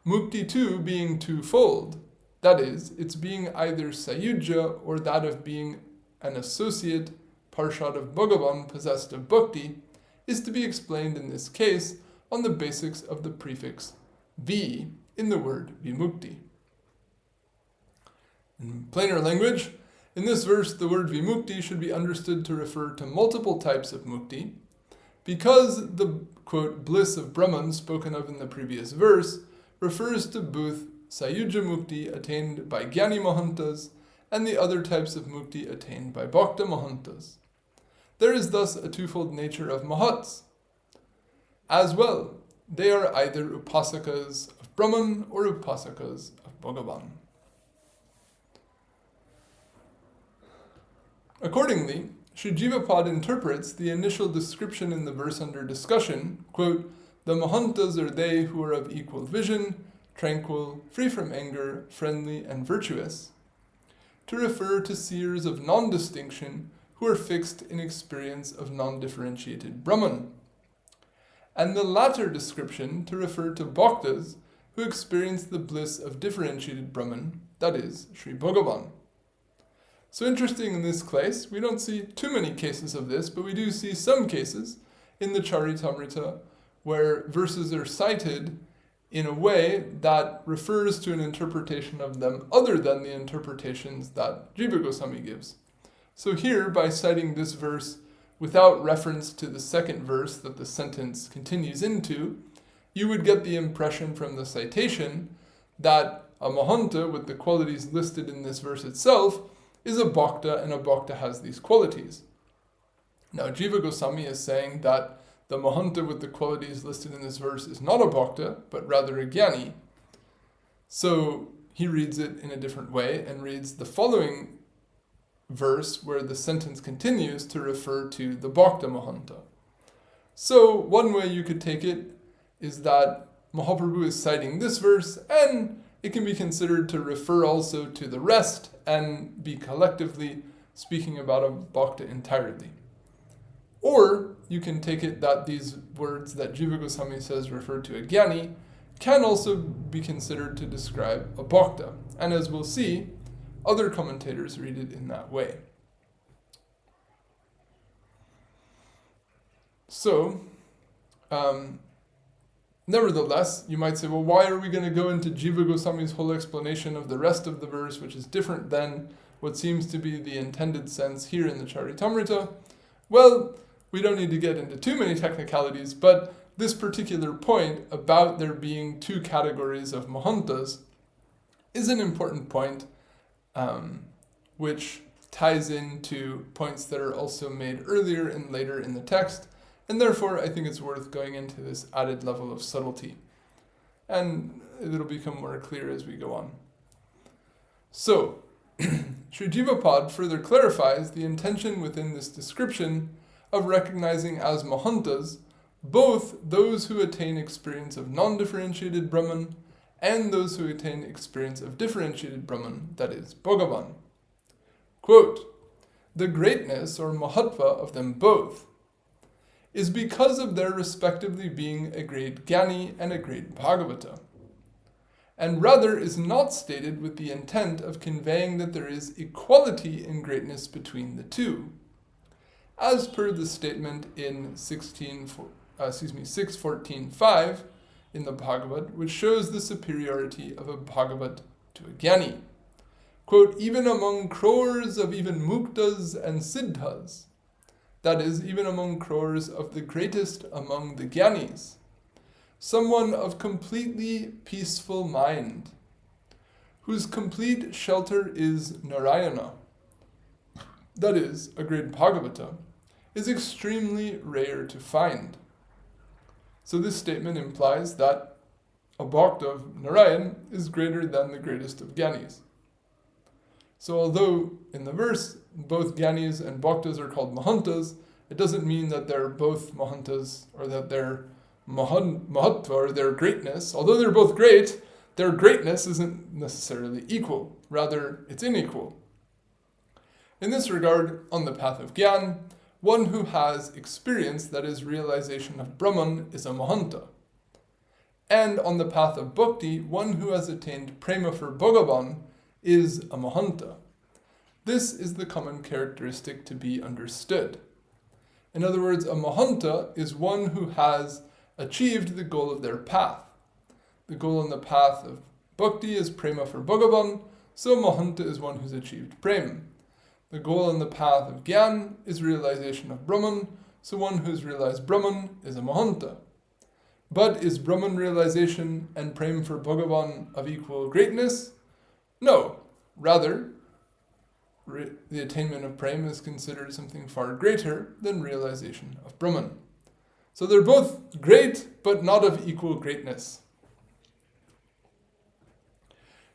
Mukti too being twofold, that is, its being either Sayujya or that of being an associate, Parshad of Bhagavan possessed of Bhakti, is to be explained in this case on the basics of the prefix V in the word Vimukti. In plainer language, in this verse the word Vimukti should be understood to refer to multiple types of mukti, because the, quote, bliss of Brahman spoken of in the previous verse refers to both Sayujya Mukti attained by Jnani Mahantas and the other types of mukti attained by Bhakta Mahantas. There is thus a twofold nature of Mahats. As well, they are either Upasakas of Brahman or Upasakas of Bhagavan. Accordingly, Sri Jivapad interprets the initial description in the verse under discussion, quote, the Mahantas are they who are of equal vision, tranquil, free from anger, friendly, and virtuous, to refer to seers of non-distinction who are fixed in experience of non-differentiated Brahman, and the latter description to refer to Bhaktas who experience the bliss of differentiated Brahman, that is, Sri Bhagavan. So interesting in this case, we don't see too many cases of this, but we do see some cases in the Charitamrita where verses are cited in a way that refers to an interpretation of them other than the interpretations that Jiva Gosvami gives. So here, by citing this verse without reference to the second verse that the sentence continues into, you would get the impression from the citation that a Mahanta with the qualities listed in this verse itself is a Bhakta, and a Bhakta has these qualities. Now, Jiva Gosvami is saying that the Mahanta with the qualities listed in this verse is not a Bhakta, but rather a Jnani. So he reads it in a different way and reads the following verse where the sentence continues to refer to the Bhakta Mahanta. So one way you could take it is that Mahaprabhu is citing this verse, and it can be considered to refer also to the rest and be collectively speaking about a Bhakta entirely. Or you can take it that these words that Jiva Goswami says refer to a Jnani can also be considered to describe a Bhakta. And as we'll see, other commentators read it in that way. So, nevertheless, you might say, well, why are we going to go into Jiva Goswami's whole explanation of the rest of the verse, which is different than what seems to be the intended sense here in the Charitamrita? Well, we don't need to get into too many technicalities, but this particular point about there being two categories of Mahantas is an important point, which ties into points that are also made earlier and later in the text, and therefore I think it's worth going into this added level of subtlety. And it'll become more clear as we go on. So, Sri Jivapad further clarifies the intention within this description of recognizing as Mahantas both those who attain experience of non-differentiated Brahman and those who attain experience of differentiated Brahman, that is, Bhagavan. Quote, the greatness or Mahatva of them both is because of their respectively being a great Jnani and a great Bhagavata, and rather is not stated with the intent of conveying that there is equality in greatness between the two, as per the statement in 6.14.5 in the Bhagavad, which shows the superiority of a Bhagavat to a Jnani. Quote, even among crores of even muktas and siddhas, that is, even among crores of the greatest among the Jnanis, someone of completely peaceful mind, whose complete shelter is Narayana, that is, a great Bhagavata, is extremely rare to find. So this statement implies that a bhakta of Narayan is greater than the greatest of Gyanis. So although in the verse both Gyanis and bhaktas are called Mahantas, it doesn't mean that they're both Mahantas or that they're Mahatva or their greatness. Although they're both great, their greatness isn't necessarily equal. Rather, it's unequal. In this regard, on the path of Gyan, one who has experience, that is, realization of Brahman, is a Mahanta. And on the path of Bhakti, one who has attained prema for Bhagavan is a Mahanta. This is the common characteristic to be understood. In other words, a Mahanta is one who has achieved the goal of their path. The goal on the path of Bhakti is prema for Bhagavan, so Mahanta is one who's achieved prem. The goal on the path of Gyan is realization of Brahman, so one who's realized Brahman is a Mahanta. But is Brahman realization and prem for Bhagavan of equal greatness? No. Rather, the attainment of prem is considered something far greater than realization of Brahman. So they're both great, but not of equal greatness.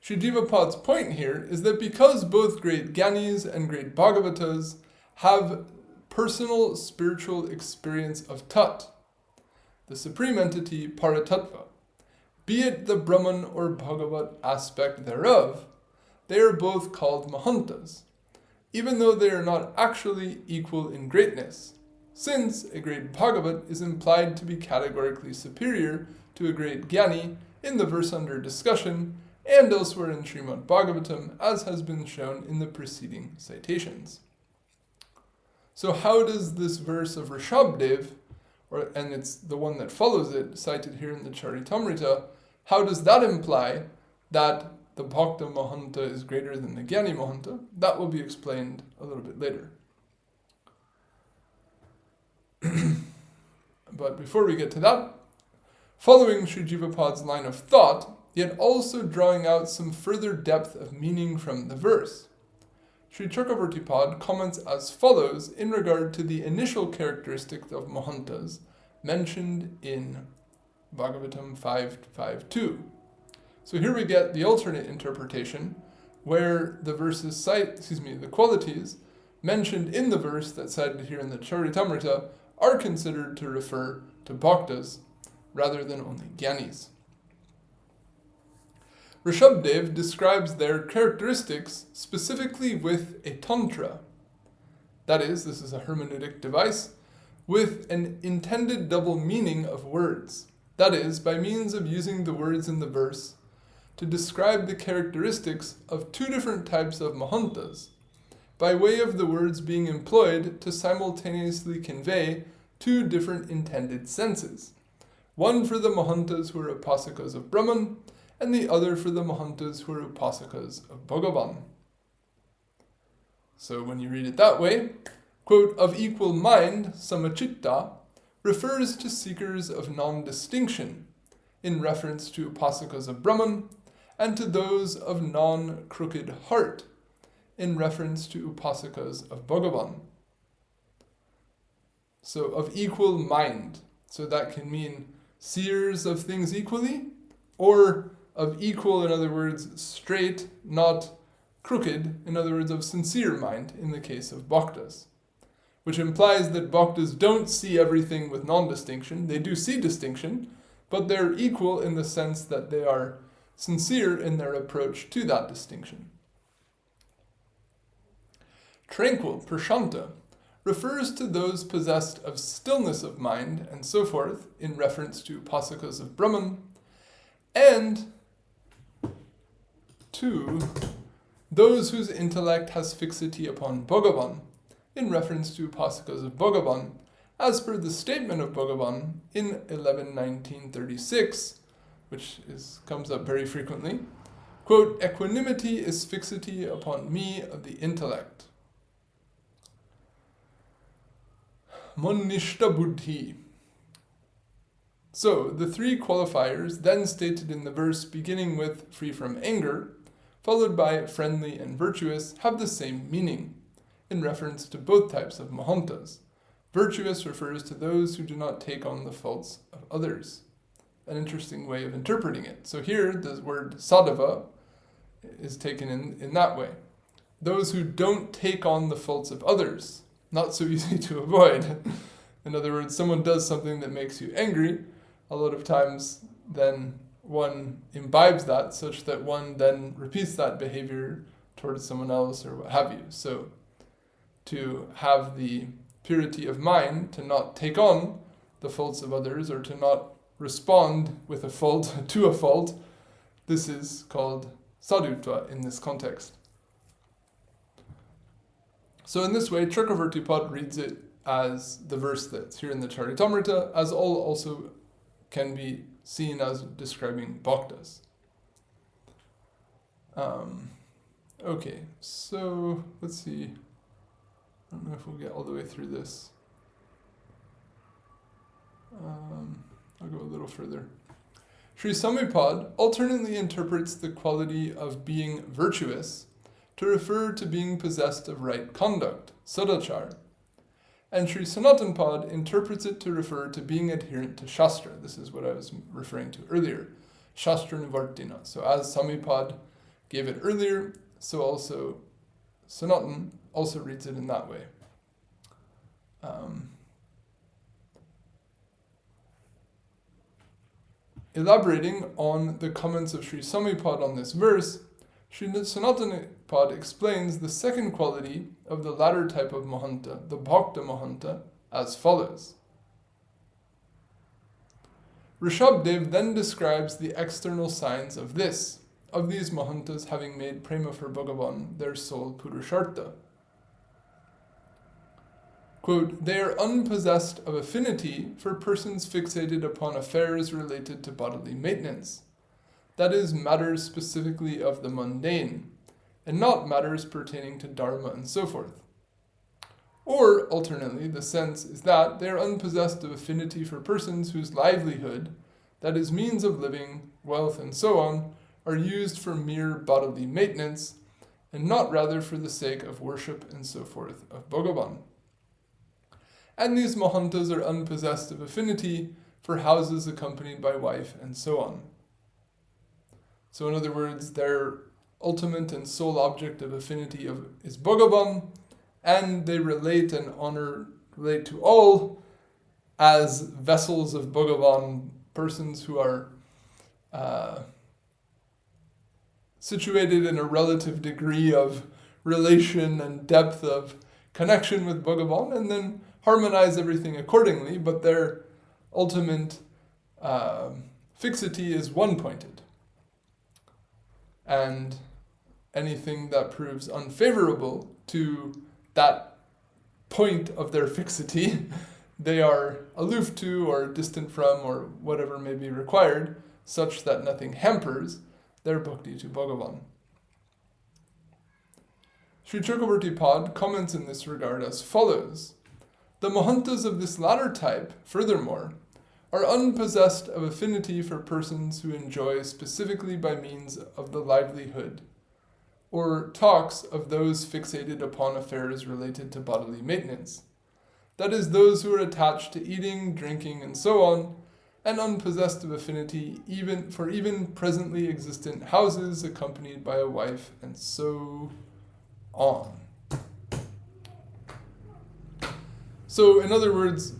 Sri Jivapad's point here is that because both great Gyanis and great Bhagavatas have personal spiritual experience of Tat, the supreme entity Paratattva, be it the Brahman or Bhagavat aspect thereof, they are both called Mahantas, even though they are not actually equal in greatness, since a great Bhagavat is implied to be categorically superior to a great Gyani in the verse under discussion and elsewhere in Srimad Bhagavatam, as has been shown in the preceding citations. So how does this verse of Rishabdev, and it's the one that follows it, cited here in the Charitamrta, how does that imply that the Bhakta Mahanta is greater than the Gyani Mahanta? That will be explained a little bit later. But before we get to that, following Sri Jivapad's line of thought, yet also drawing out some further depth of meaning from the verse, Sri Chakravarti comments as follows in regard to the initial characteristics of Mahantas mentioned in Bhagavatam 5.5.2. So here we get the alternate interpretation, where the verses the qualities mentioned in the verse that's cited here in the Charitamrta are considered to refer to bhaktas rather than only Gyanis. Rishabdev describes their characteristics specifically with a tantra. That is, this is a hermeneutic device with an intended double meaning of words. That is, by means of using the words in the verse to describe the characteristics of two different types of Mahantas, by way of the words being employed to simultaneously convey two different intended senses. One for the Mahantas who are Upasakas of Brahman, and the other for the Mahantas who are Upasakas of Bhagavan. So when you read it that way, quote, of equal mind, samachitta, refers to seekers of non-distinction, in reference to Upasakas of Brahman, and to those of non-crooked heart, in reference to Upasakas of Bhagavan. So of equal mind, so that can mean seers of things equally, or of equal, in other words, straight, not crooked, in other words, of sincere mind, in the case of bhaktas. Which implies that bhaktas don't see everything with non-distinction. They do see distinction, but they're equal in the sense that they are sincere in their approach to that distinction. Tranquil, prashanta, refers to those possessed of stillness of mind and so forth, in reference to Upasakas of Brahman, and to those whose intellect has fixity upon Bhagavan, in reference to Upasakas of Bhagavan, as per the statement of Bhagavan in 11.19.36, which comes up very frequently, quote, equanimity is fixity upon me of the intellect. Monnishta buddhi. So, the three qualifiers then stated in the verse beginning with free from anger, followed by friendly and virtuous, have the same meaning, in reference to both types of Mahantas. Virtuous refers to those who do not take on the faults of others, an interesting way of interpreting it. So here, the word sadhava is taken in that way. Those who don't take on the faults of others, not so easy to avoid. In other words, someone does something that makes you angry, a lot of times then one imbibes that such that one then repeats that behavior towards someone else or what have you. So to have the purity of mind, to not take on the faults of others or to not respond with a fault to a fault, this is called sadhutva in this context. So in this way, Chakravarti Pad reads it as the verse that's here in the Charitamrta, as all also can be seen as describing bhaktas. Okay, so let's see. I don't know if we'll get all the way through this. I'll go a little further. Sri Samipad alternately interprets the quality of being virtuous to refer to being possessed of right conduct, sadachar, and Sri Sanatana Pad interprets it to refer to being adherent to Shastra. This is what I was referring to earlier, Shastra Nivartina. So as Samipad gave it earlier, so also Sanatan also reads it in that way. Elaborating on the comments of Sri Samipad on this verse, Sri Sanatana Pad explains the second quality of the latter type of Mahanta, the Bhakta Mahanta, as follows. Rishabdev then describes the external signs of these Mahantas having made prema for Bhagavan their sole Purushartha. Quote, they are unpossessed of affinity for persons fixated upon affairs related to bodily maintenance, that is, matters specifically of the mundane, and not matters pertaining to dharma and so forth. Or, alternately, the sense is that they are unpossessed of affinity for persons whose livelihood, that is, means of living, wealth, and so on, are used for mere bodily maintenance, and not rather for the sake of worship and so forth of Bhagavan. And these Mahantas are unpossessed of affinity for houses accompanied by wife and so on. So in other words, their ultimate and sole object of affinity is Bhagavan, and they relate to all as vessels of Bhagavan, persons who are situated in a relative degree of relation and depth of connection with Bhagavan, and then harmonize everything accordingly, but their ultimate fixity is one-pointed. And anything that proves unfavorable to that point of their fixity, they are aloof to or distant from or whatever may be required, such that nothing hampers their bhakti to Bhagavan. Sri Chakravarti Pad comments in this regard as follows. The Mahantas of this latter type, furthermore, are unpossessed of affinity for persons who enjoy specifically by means of the livelihood, or talks of those fixated upon affairs related to bodily maintenance. That is, those who are attached to eating, drinking, and so on, and unpossessed of affinity even presently existent houses accompanied by a wife, and so on. So, in other words,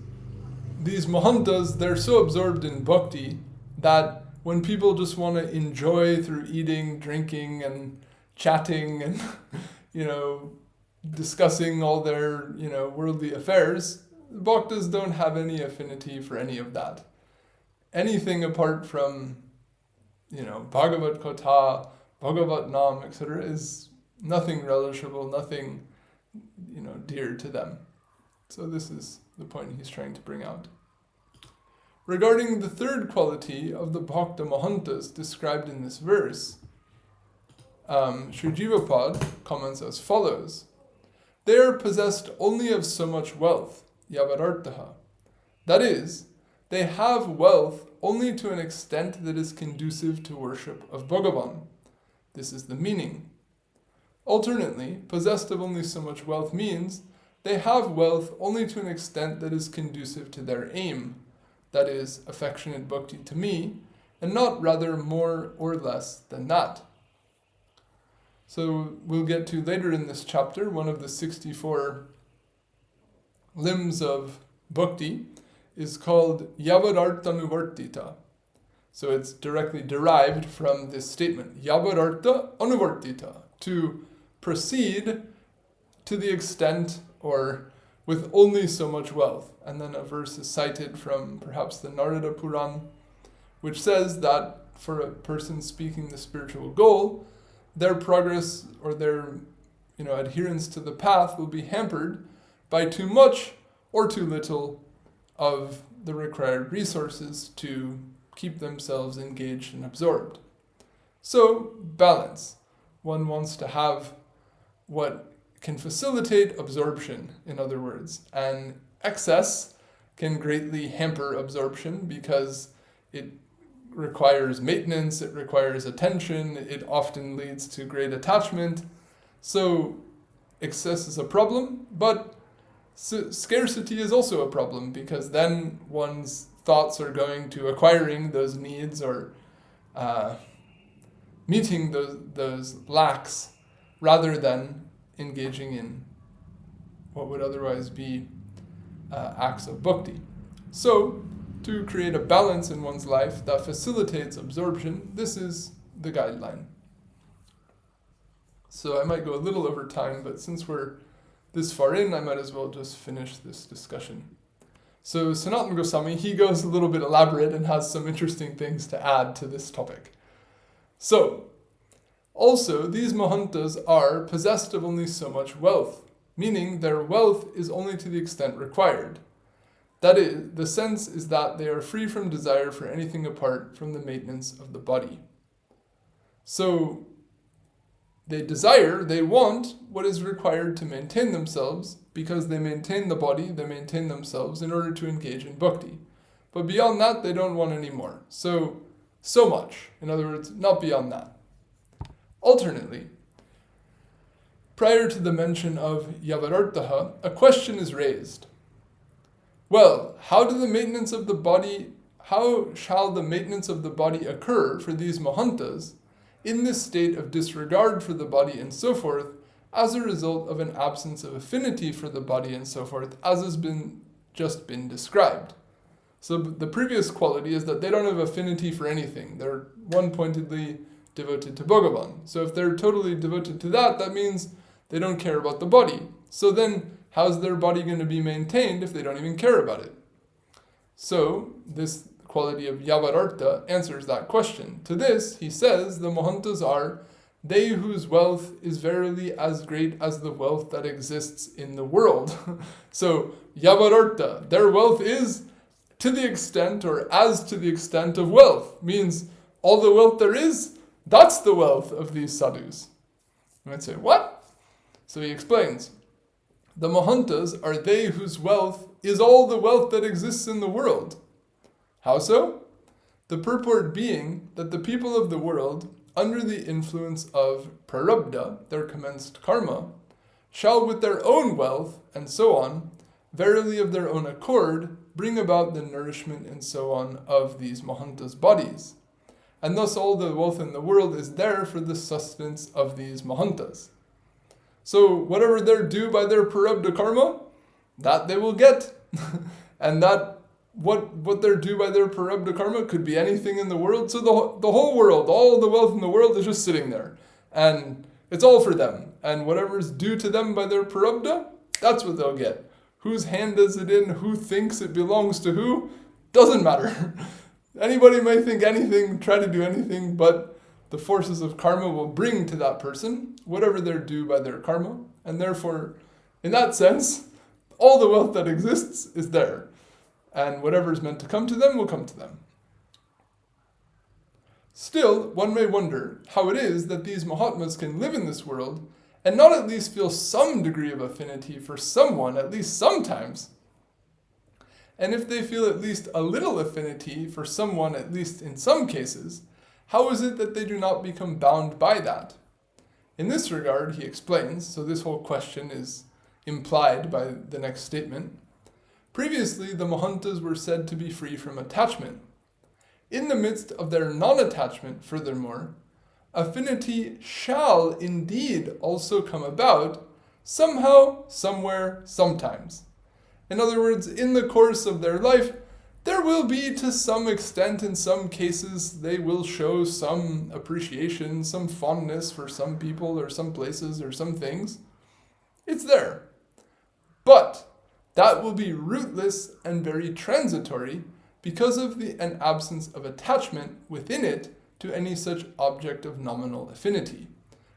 these Mahantas, they're so absorbed in bhakti that when people just want to enjoy through eating, drinking, and chatting, and, discussing all their, worldly affairs, bhaktas don't have any affinity for any of that. Anything apart from, Bhagavat Katha, Bhagavat Nam, etc., is nothing relishable, nothing, dear to them. So this is the point he's trying to bring out. Regarding the third quality of the Bhakta Mahantas described in this verse, Sri Jiva Pad comments as follows. They are possessed only of so much wealth, yavarartaha. That is, they have wealth only to an extent that is conducive to worship of Bhagavan. This is the meaning. Alternately, possessed of only so much wealth means they have wealth only to an extent that is conducive to their aim, that is, affectionate bhakti to me, and not rather more or less than that. So we'll get to later in this chapter, one of the 64 limbs of bhakti is called Yavararta-anuvartita. So it's directly derived from this statement, Yavararta-anuvartita, to proceed to the extent or with only so much wealth. And then a verse is cited from perhaps the Narada Puran, which says that for a person speaking the spiritual goal, their progress or their adherence to the path will be hampered by too much or too little of the required resources to keep themselves engaged and absorbed. So, balance. One wants to have what can facilitate absorption, in other words, and excess can greatly hamper absorption because it requires maintenance, it requires attention, it often leads to great attachment. So excess is a problem, but scarcity is also a problem because then one's thoughts are going to acquiring those needs or meeting those lacks rather than engaging in what would otherwise be acts of bhakti. So, to create a balance in one's life that facilitates absorption, this is the guideline. So I might go a little over time, but since we're this far in, I might as well just finish this discussion. So Sanatana Gosvami, he goes a little bit elaborate and has some interesting things to add to this topic. So, also, these mahantas are possessed of only so much wealth, meaning their wealth is only to the extent required. That is, the sense is that they are free from desire for anything apart from the maintenance of the body. So, they want what is required to maintain themselves, because they maintain the body, they maintain themselves in order to engage in bhakti. But beyond that, they don't want any more. So much. In other words, not beyond that. Alternately, prior to the mention of Yavarartaha, a question is raised. Well, how shall the maintenance of the body occur for these mahantas in this state of disregard for the body and so forth, as a result of an absence of affinity for the body and so forth, as has just been described? So the previous quality is that they don't have affinity for anything. They're one-pointedly devoted to Bhagavan. So if they're totally devoted to that, that means they don't care about the body. So then, how's their body going to be maintained if they don't even care about it? So, this quality of Yavararta answers that question. To this, he says, the Mahantas are they whose wealth is verily as great as the wealth that exists in the world. So, Yavararta, their wealth is to the extent or as to the extent of wealth. Means all the wealth there is, that's the wealth of these sadhus. You might say, what? So he explains, the Mahantas are they whose wealth is all the wealth that exists in the world. How so? The purport being that the people of the world, under the influence of prarabdha, their commenced karma, shall with their own wealth, and so on, verily of their own accord, bring about the nourishment and so on of these Mahantas' bodies. And thus all the wealth in the world is there for the sustenance of these Mahantas. So whatever they're due by their prarabdha karma, that they will get. And that what they're due by their prarabdha karma could be anything in the world. So the whole world, all the wealth in the world is just sitting there. And it's all for them. And whatever's due to them by their prarabdha, that's what they'll get. Whose hand is it in? Who thinks it belongs to who? Doesn't matter. Anybody may think anything, try to do anything, but the forces of karma will bring to that person whatever they're due by their karma. And therefore, in that sense, all the wealth that exists is there. And whatever is meant to come to them will come to them. Still, one may wonder how it is that these Mahatmas can live in this world and not at least feel some degree of affinity for someone, at least sometimes. And if they feel at least a little affinity for someone, at least in some cases, how is it that they do not become bound by that? In this regard, he explains, so this whole question is implied by the next statement, Previously, the Mahantas were said to be free from attachment. In the midst of their non-attachment, furthermore, affinity shall indeed also come about, somehow, somewhere, sometimes. In other words, in the course of their life, there will be, to some extent, in some cases, they will show some appreciation, some fondness for some people or some places or some things. It's there. But that will be rootless and very transitory because of an absence of attachment within it to any such object of nominal affinity.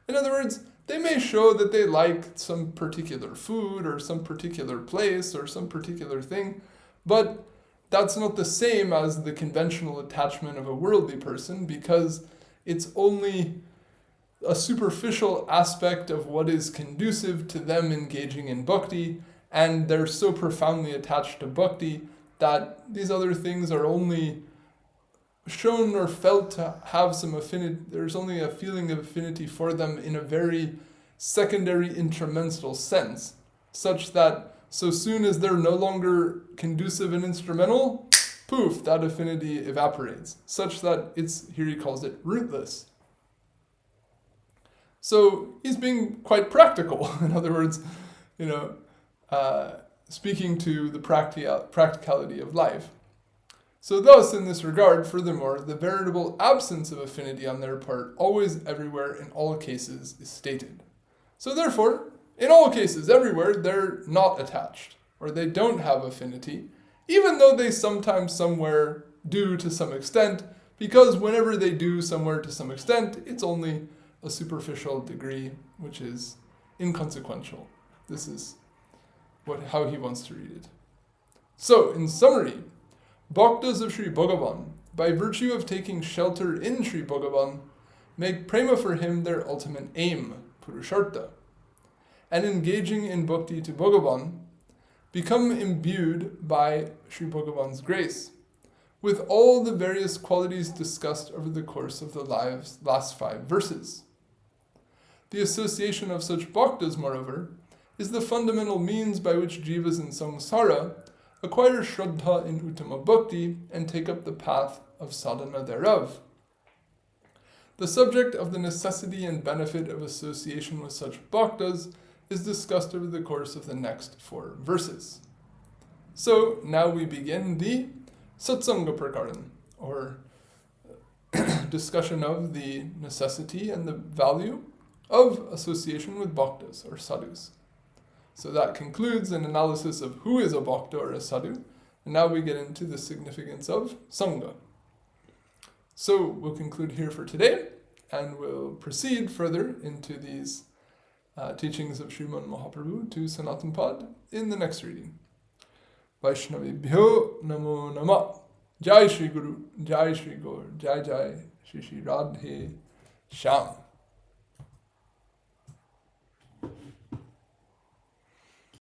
In other words, they may show that they like some particular food or some particular place or some particular thing, but that's not the same as the conventional attachment of a worldly person, because it's only a superficial aspect of what is conducive to them engaging in bhakti, and they're so profoundly attached to bhakti that these other things are only shown or felt to have some affinity. There's only a feeling of affinity for them in a very secondary instrumental sense, such that so soon as they're no longer conducive and instrumental, poof, that affinity evaporates, such that here he calls it rootless. So he's being quite practical. In other words, speaking to the practicality of life. So thus, in this regard, furthermore, the veritable absence of affinity on their part, always, everywhere, in all cases, is stated. So therefore, in all cases, everywhere, they're not attached, or they don't have affinity, even though they sometimes somewhere do to some extent, because whenever they do somewhere to some extent, it's only a superficial degree, which is inconsequential. This is how he wants to read it. So, in summary, Bhaktas of Sri Bhagavan, by virtue of taking shelter in Sri Bhagavan, make prema for him their ultimate aim, purushartha, and engaging in bhakti to Bhagavan, become imbued by Sri Bhagavan's grace, with all the various qualities discussed over the course of the last 5 verses. The association of such bhaktas, moreover, is the fundamental means by which jivas in samsara acquire shraddha in uttama bhakti and take up the path of sadhana thereof. The subject of the necessity and benefit of association with such bhaktas is discussed over the course of the next 4 verses. So now we begin the satsanga prakaran, or discussion of the necessity and the value of association with bhaktas, or sadhus. So that concludes an analysis of who is a bhakta or a sadhu, and now we get into the significance of sangha. So we'll conclude here for today, and we'll proceed further into these teachings of Sriman Mahaprabhu to Sanatan Pad in the next reading. Vaishnavibhyo Namo Nama. Jai Shri Guru, Jai Shri Gaur, Jai Jai Shri Shri Radhe Shyam.